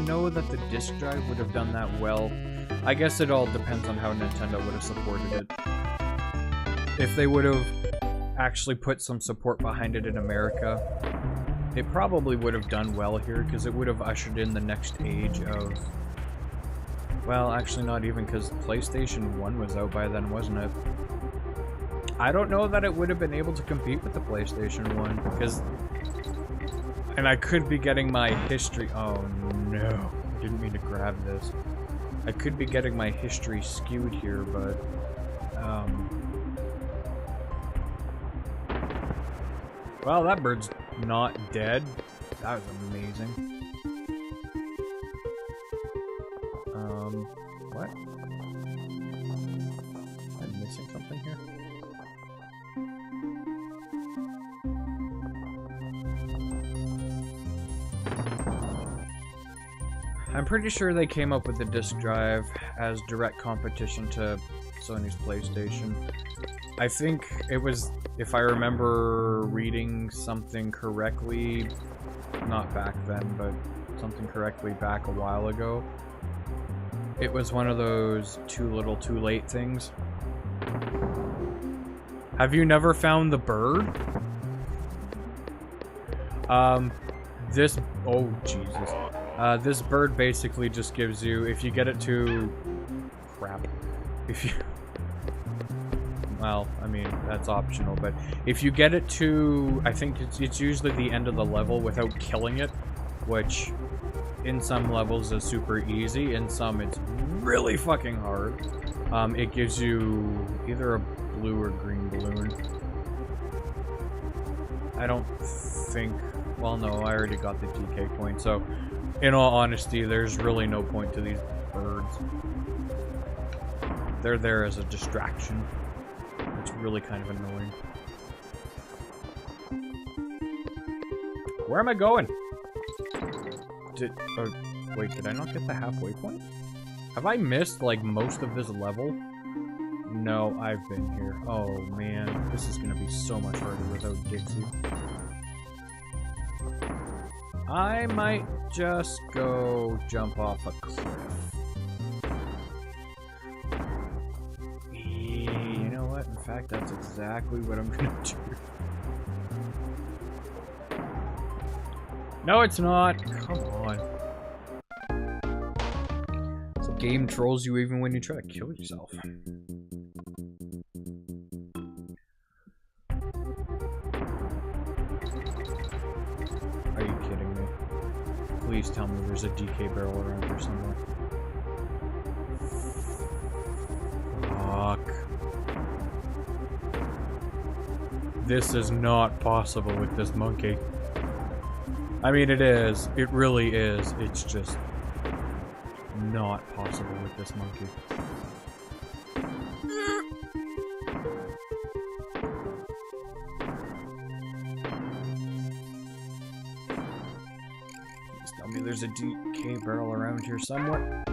know that the disk drive would have done that well. I guess it all depends on how Nintendo would have supported it. If they would have actually put some support behind it in America, it probably would have done well here, because it would have ushered in the next age of... Well, actually not even, because PlayStation 1 was out by then, wasn't it? I don't know that it would have been able to compete with the PlayStation 1, because... And I could be getting my history... Oh no, I didn't mean to grab this. I could be getting my history skewed here, but... Well, that bird's not dead. That was amazing. What? Am I missing something here? I'm pretty sure they came up with the disk drive as direct competition to Sony's PlayStation. I think it was, if I remember reading something correctly, not back then, but something correctly back a while ago, it was one of those too little too late things. Have you never found the bird? This... Oh, Jesus. This bird basically just gives you... If you get it to... Crap. If you... Well, I mean, that's optional, but if you get it to... I think it's usually the end of the level without killing it, which in some levels is super easy, in some it's really fucking hard. It gives you either a blue or green balloon. I don't think... Well, no, I already got the DK point, so in all honesty, there's really no point to these birds. They're there as a distraction. It's really kind of annoying. Where am I going? Oh, wait, did I not get the halfway point? Have I missed, like, most of this level? No, I've been here. Oh, man. This is gonna be so much harder without Dixie. I might just go jump off a cliff. You know what? In fact, that's exactly what I'm gonna do. No, it's not. Come on. This game trolls you even when you try to kill yourself. Are you kidding me? Please tell me there's a DK barrel around here somewhere. Fuck. This is not possible with this monkey. I mean, it is. It really is. It's just not possible with this monkey. Please tell me there's a DK barrel around here somewhere.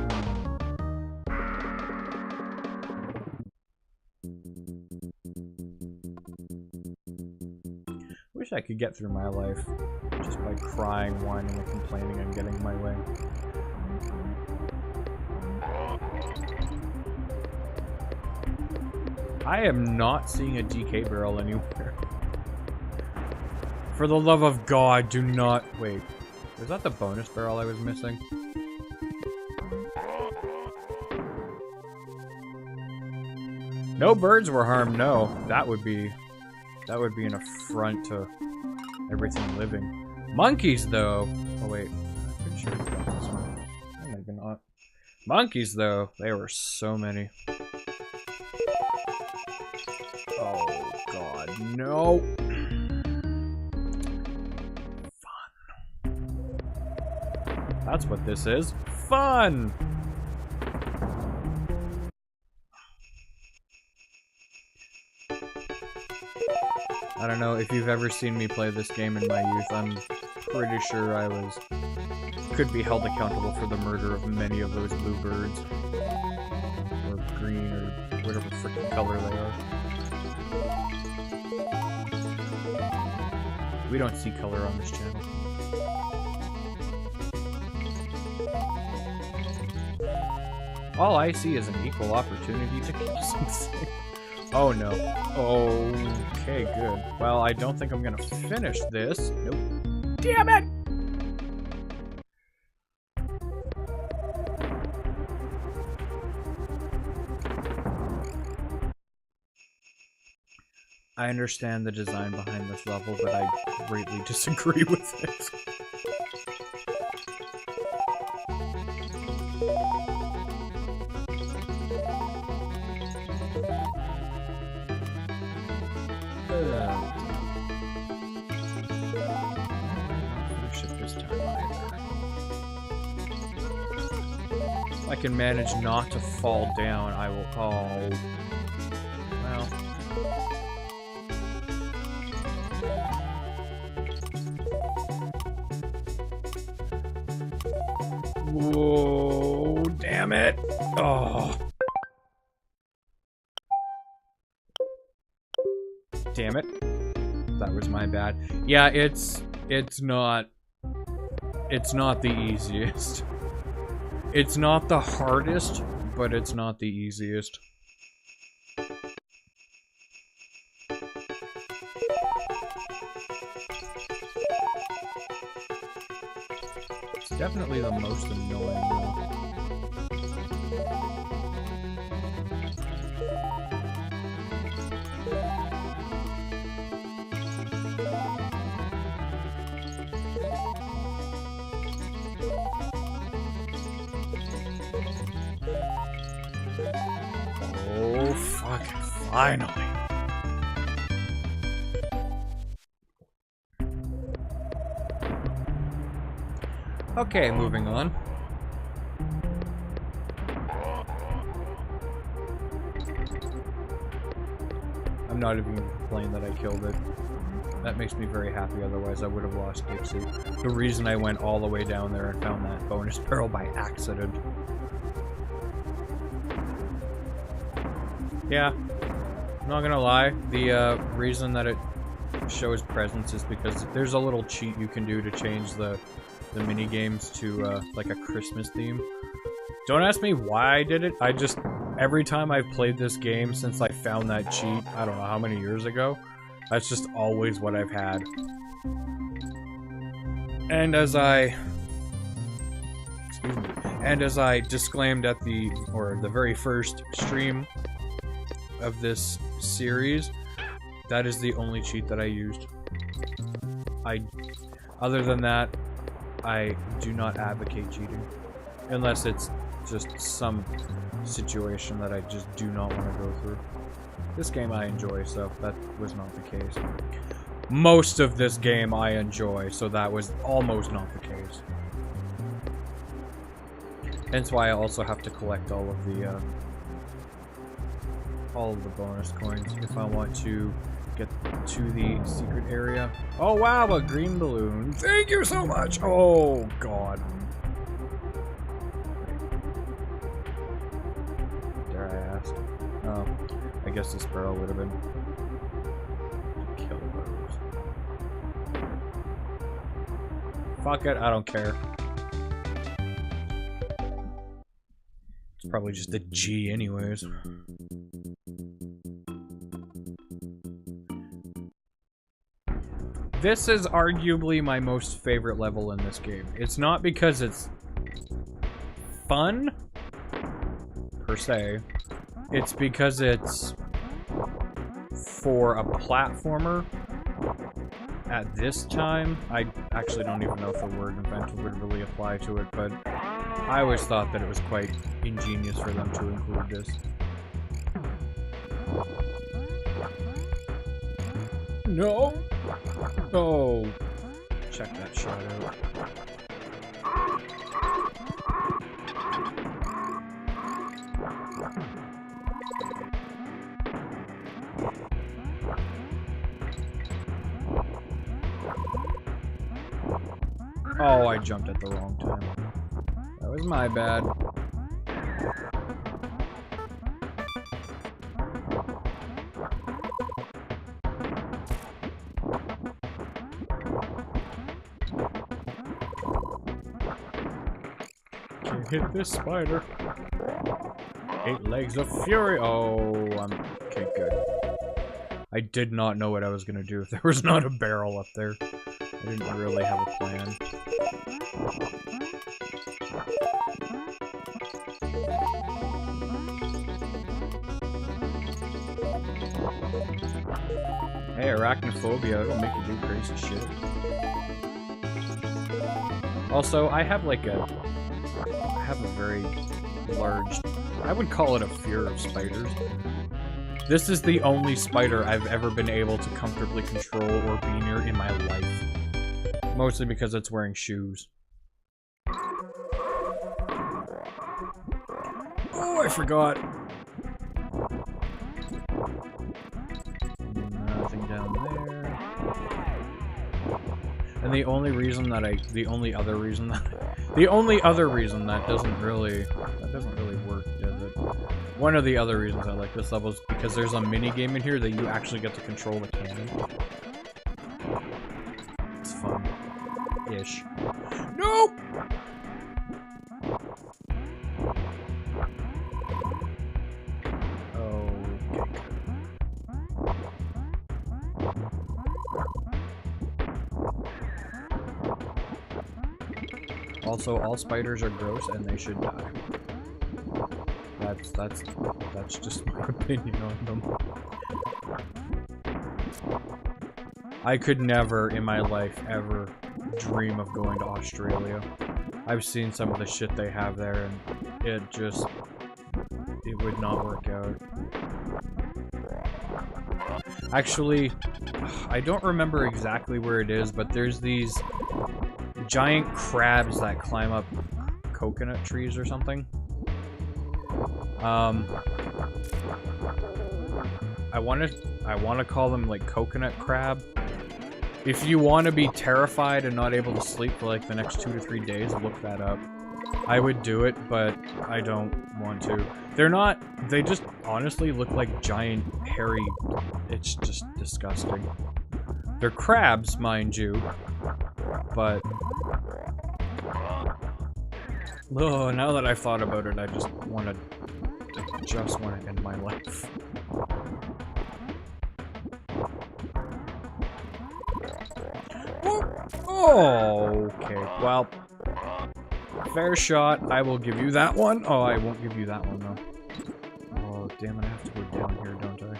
Wish I could get through my life just by crying, whining, and complaining and getting my way. I am not seeing a DK barrel anywhere. For the love of God, do not... Wait, was that the bonus barrel I was missing? No birds were harmed, no. That would be an affront to everything living. Monkeys, though. Oh wait, I'm pretty sure it's got this one. Oh, maybe not. Monkeys, though. There were so many. Oh God, no. Fun. That's what this is. Fun. I don't know if you've ever seen me play this game in my youth. I'm pretty sure I could be held accountable for the murder of many of those blue birds. Or green, or whatever freaking color they are. We don't see color on this channel. All I see is an equal opportunity to kill something. Oh no. Okay, good. Well, I don't think I'm gonna finish this. Nope. Damn it! I understand the design behind this level, but I greatly disagree with it. If I can manage not to fall down, I will. Oh. Well. Whoa, damn it. Oh. Damn it. That was my bad. Yeah, it's not the easiest. It's not the hardest, but it's not the easiest. It's definitely the most annoying though. Finally. Okay, moving on. I'm not even gonna complain that I killed it. That makes me very happy, otherwise I would have lost Dixie. The reason I went all the way down there and found that bonus barrel by accident. Yeah, I'm not gonna lie, the reason that it shows presence is because there's a little cheat you can do to change the mini games to like a Christmas theme. Don't ask me why I did it. I just, every time I've played this game since I found that cheat, I don't know how many years ago, that's just always what I've had. And as I disclaimed at the very first stream of this series, that is the only cheat that I used. Other than that, I do not advocate cheating. Unless it's just some situation that I just do not want to go through. This game I enjoy, so that was not the case. Most of this game I enjoy, so that was almost not the case. Hence why I also have to collect all of the bonus coins if I want to get to the secret area. Oh wow, a green balloon. Thank you so much! Oh god. Dare I ask? Oh, I guess this barrel would have been kill those. Fuck it, I don't care. It's probably just a G anyways. This is arguably my most favorite level in this game. It's not because it's fun, per se. It's because it's for a platformer at this time. I actually don't even know if the word invented would really apply to it, but I always thought that it was quite ingenious for them to include this. No! Oh, check that shot out. Oh, I jumped at the wrong time. That was my bad. Hit this spider. 8 legs of fury. Oh, okay, good. I did not know what I was gonna do if there was not a barrel up there. I didn't really have a plan. Hey, arachnophobia, it'll make you do crazy shit. Also, I have like a very large, I would call it a fear of spiders. This is the only spider I've ever been able to comfortably control or be near in my life. Mostly because it's wearing shoes. Oh, I forgot. Nothing down there. And the only other reason that doesn't really work, does it? One of the other reasons I like this level is because there's a mini game in here that you actually get to control the cannon. It's fun. Ish. Nope! Also, all spiders are gross and they should die. That's just my opinion on them. I could never in my life ever dream of going to Australia. I've seen some of the shit they have there and it would not work out. Actually, I don't remember exactly where it is, but there's these giant crabs that climb up coconut trees or something. I want to call them like coconut crab. If you want to be terrified and not able to sleep for like the next 2 to 3 days, look that up. I would do it, but I don't want to. They're not, they just honestly look like giant hairy, it's just disgusting. They're crabs, mind you, but... Oh, now that I've thought about it, I just want to end my life. Oh, okay, well, fair shot, I will give you that one. Oh, I won't give you that one, though. Oh, damn it, I have to go down here, don't I?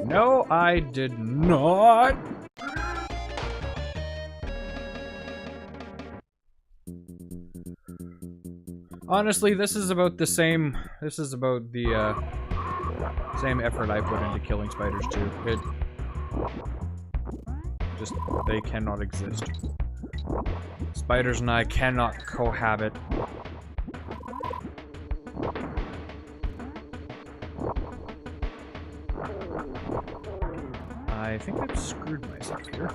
No, I did not! Honestly, this is about the same, this is about the, same effort I put into killing spiders, too. It... just, they cannot exist. Spiders and I cannot cohabit. I think I've screwed myself here.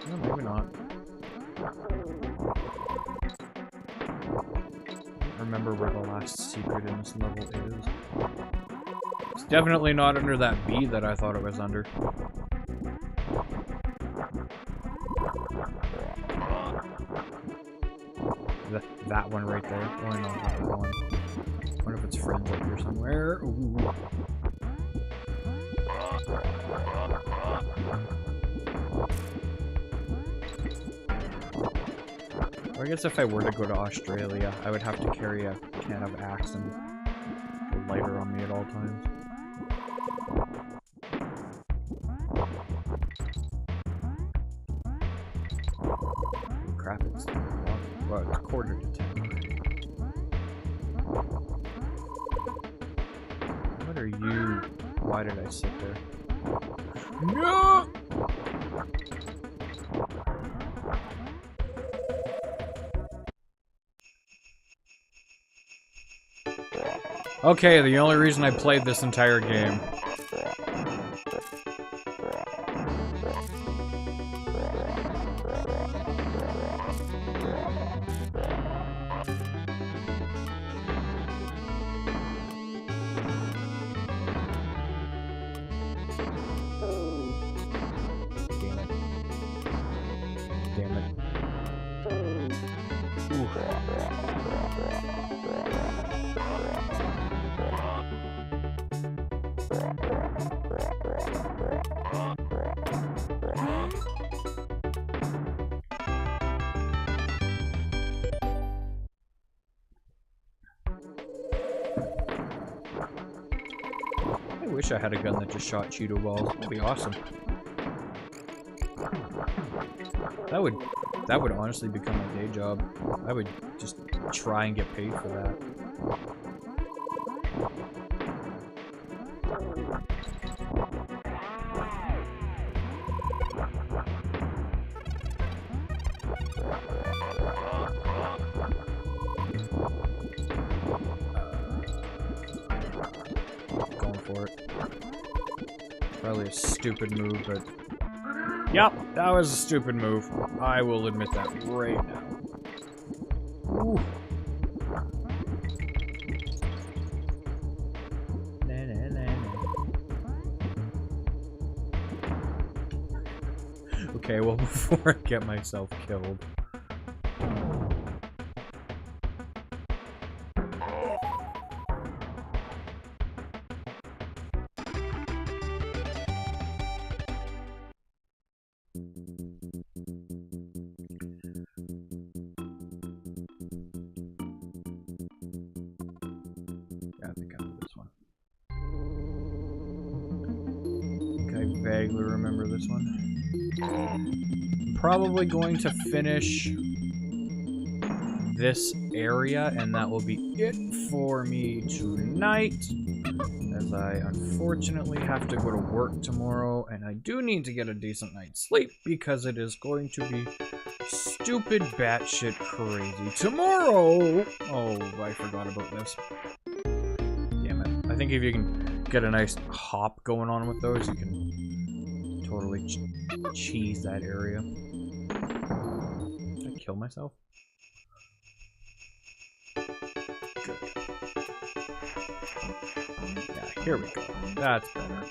No, maybe not. I don't remember where the last secret in this level is. It's definitely not under that bee that I thought it was under. That one right there. Oh, no, not that one. I wonder if it's friends up here somewhere. Ooh. Or I guess if I were to go to Australia, I would have to carry a can of Axe and a lighter on me at all times. Crap, it's... well, it's 9:45. What are you... why did I sit there? No! Okay, the only reason I played this entire game. I wish I had a gun that just shot Cheeto balls. That'd be awesome. That would honestly become my day job. I would just try and get paid for that. Going for it. Probably a stupid move, but... Yep, that was a stupid move. I will admit that right now. Ooh. Okay, well, before I get myself killed. Vaguely remember this one. I'm probably going to finish this area, and that will be it for me tonight, as I unfortunately have to go to work tomorrow, and I do need to get a decent night's sleep because it is going to be stupid batshit crazy tomorrow. Oh, I forgot about this. Damn it. I think if you can get a nice hop going on with those, you can totally cheese that area. Did I kill myself? Good. Yeah, here we go. That's better.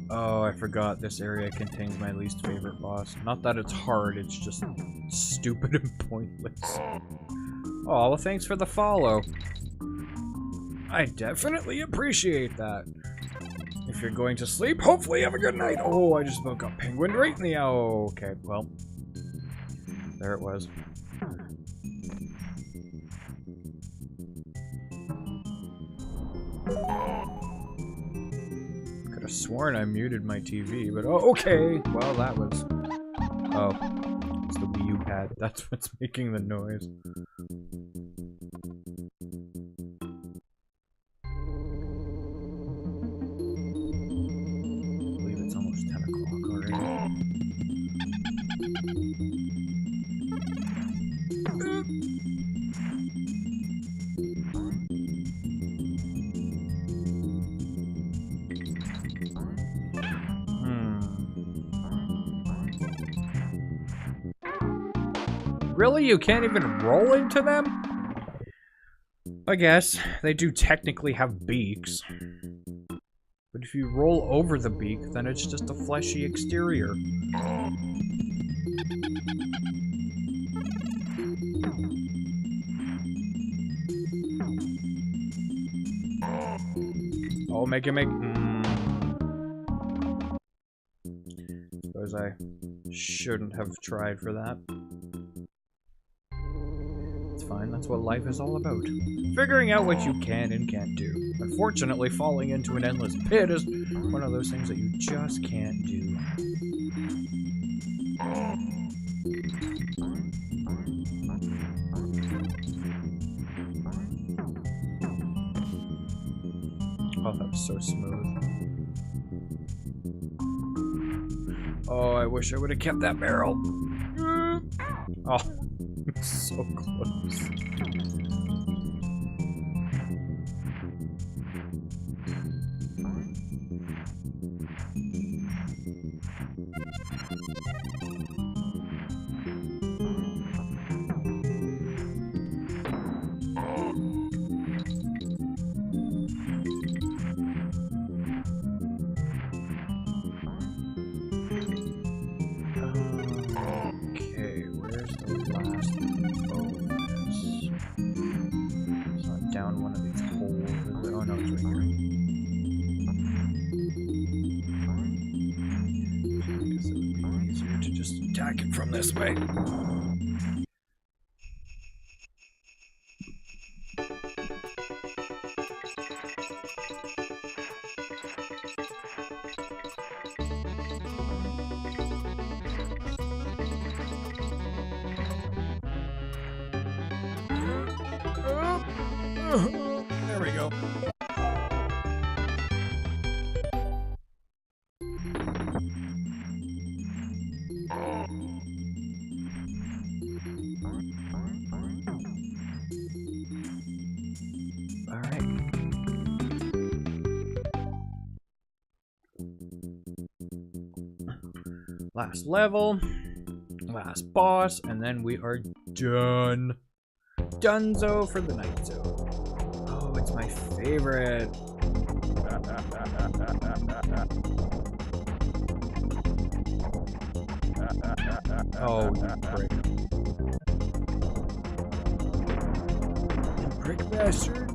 Oh, I forgot this area contains my least favorite boss. Not that it's hard, it's just stupid and pointless. Oh, well, thanks for the follow. I definitely appreciate that. If you're going to sleep, hopefully have a good night. Oh, I just about got penguined right in the eye. Oh, okay, well, there it was. Could have sworn I muted my TV, but oh, okay. Well, that was... Oh, it's the Wii U pad. That's what's making the noise. Really? You can't even roll into them? I guess. They do technically have beaks. But if you roll over the beak, then it's just a fleshy exterior. Oh, make it make... Suppose I shouldn't have tried for that. Fine, that's what life is all about. Figuring out what you can and can't do. Unfortunately, falling into an endless pit is one of those things that you just can't do. Oh, that was so smooth. Oh, I wish I would have kept that barrel. Oh. So close. From this way. There we go. Last level, last boss, and then we are done. Donezo for the night zone. Oh, it's my favorite. Oh, you prick. You prick bastard.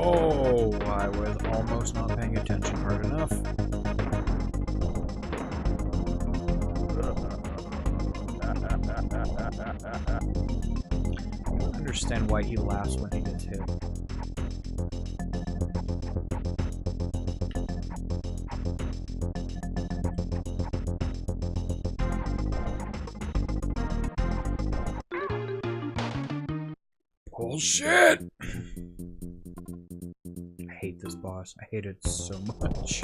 Oh, I was almost not paying attention hard enough. I don't understand why he laughs when he gets hit. Bullshit! I hate this boss. I hate it so much.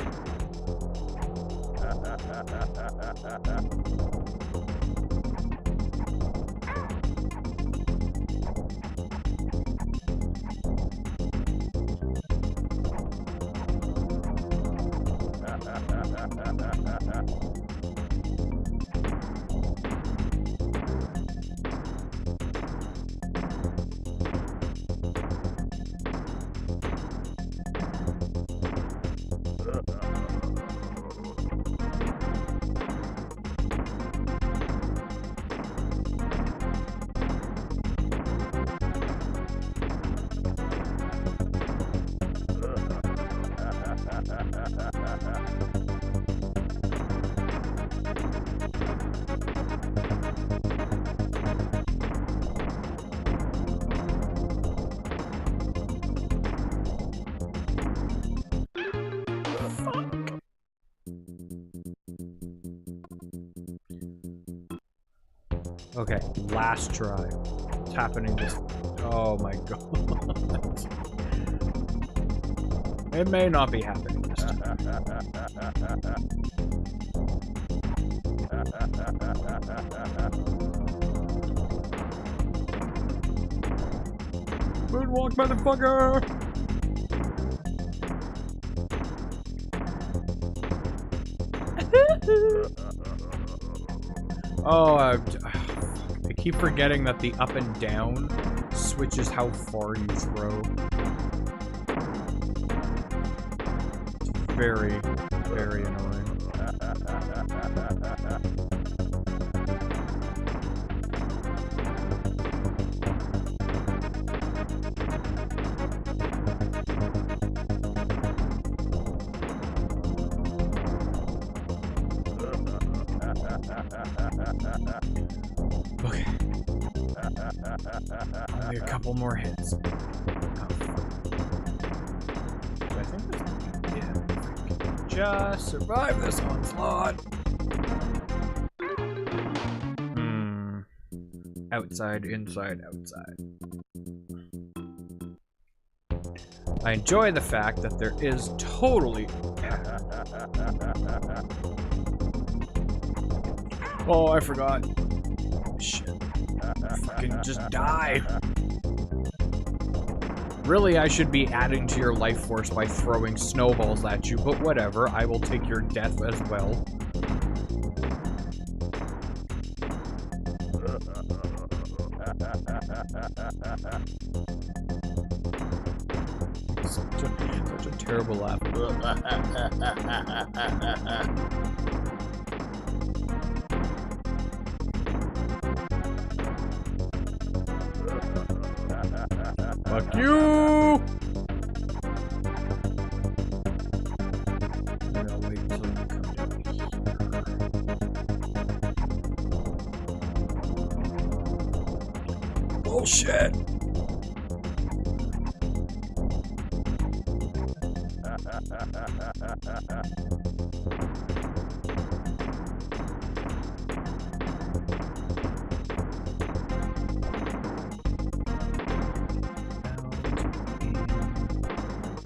Okay, last try. It's happening this... Oh my god. It may not be happening this time. Moonwalk, motherfucker! Oh, I keep forgetting that the up and down switches how far you throw. It's very, very annoying. Okay. Only a couple more hits. Oh, I think that's... Yeah. Just survive this onslaught. Outside, inside, outside. I enjoy the fact that there is totally... Oh, I forgot. Shit. Fucking just die. Really, I should be adding to your life force by throwing snowballs at you, but whatever. I will take your death as well. Such a terrible laugh. Fuck you! I'm gonna wait until you come down here. Bullshit!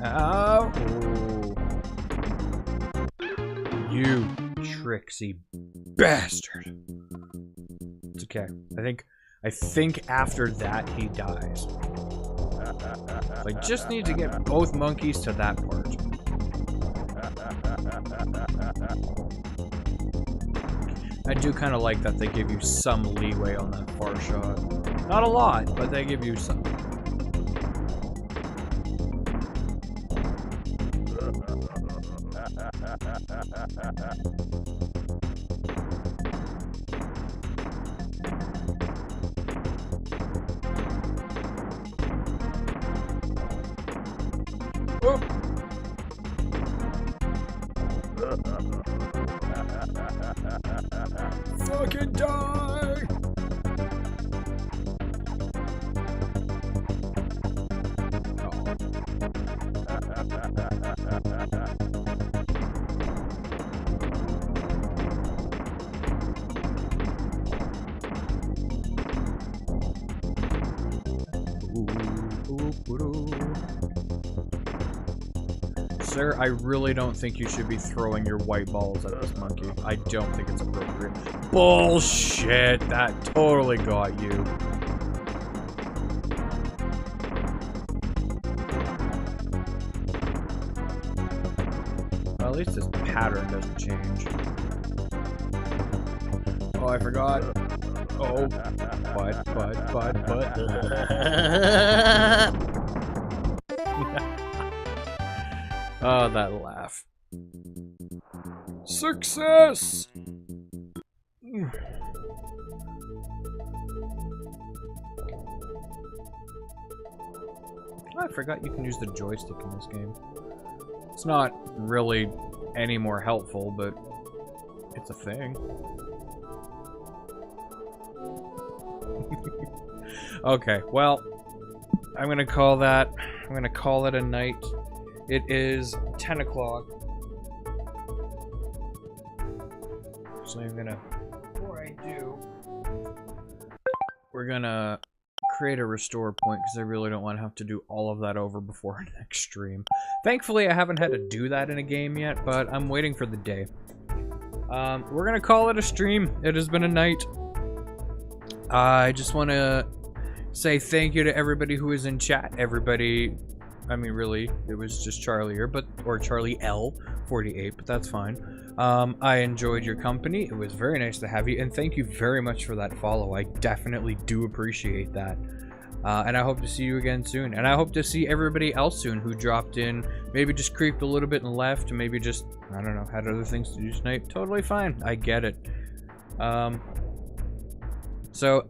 Oh. You tricksy bastard. It's okay. I think after that he dies. I just need to get both monkeys to that part. I do kind of like that they give you some leeway on that far shot. Not a lot, but they give you some. Oh. Fucking die! Sir, I really don't think you should be throwing your white balls at this monkey. I don't think it's appropriate. Bullshit! That totally got you. Well, at least this pattern doesn't change. Oh, I forgot. Oh, but. Oh, that laugh. Success! I forgot you can use the joystick in this game. It's not really any more helpful, but it's a thing. Okay, well, I'm gonna call it a night. It is 10 o'clock. So before I do, we're gonna create a restore point because I really don't want to have to do all of that over before our next stream. Thankfully, I haven't had to do that in a game yet, but I'm waiting for the day. We're gonna call it a stream. It has been a night. I just want to say thank you to everybody who is in chat. Everybody, I mean, really, it was just Charlie here, or Charlie L48, but that's fine. I enjoyed your company. It was very nice to have you, and thank you very much for that follow. I definitely do appreciate that. And I hope to see you again soon. And I hope to see everybody else soon who dropped in, maybe just creeped a little bit and left, and maybe just, I don't know, had other things to do tonight. Totally fine. I get it. So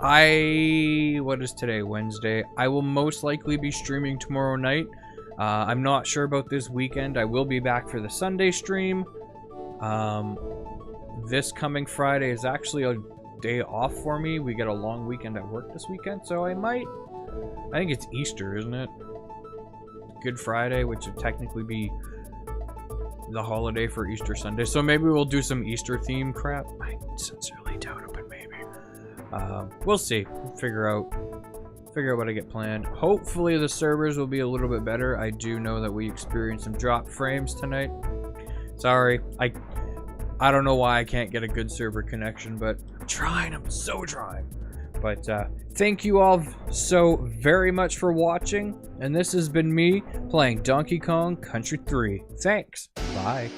what is today? Wednesday. I will most likely be streaming tomorrow night. I'm not sure about this weekend. I will be back for the Sunday stream. This coming Friday is actually a day off for me. We get a long weekend at work this weekend, so I think it's Easter, isn't it? Good Friday, which would technically be the holiday for Easter Sunday. So maybe we'll do some Easter theme crap. I sincerely doubt it, but maybe. We'll see. We'll figure out what I get planned. Hopefully the servers will be a little bit better. I do know that we experienced some drop frames tonight. Sorry. I don't know why I can't get a good server connection, but I'm trying. I'm so trying. But thank you all so very much for watching. And this has been me playing Donkey Kong Country 3. Thanks. Bye.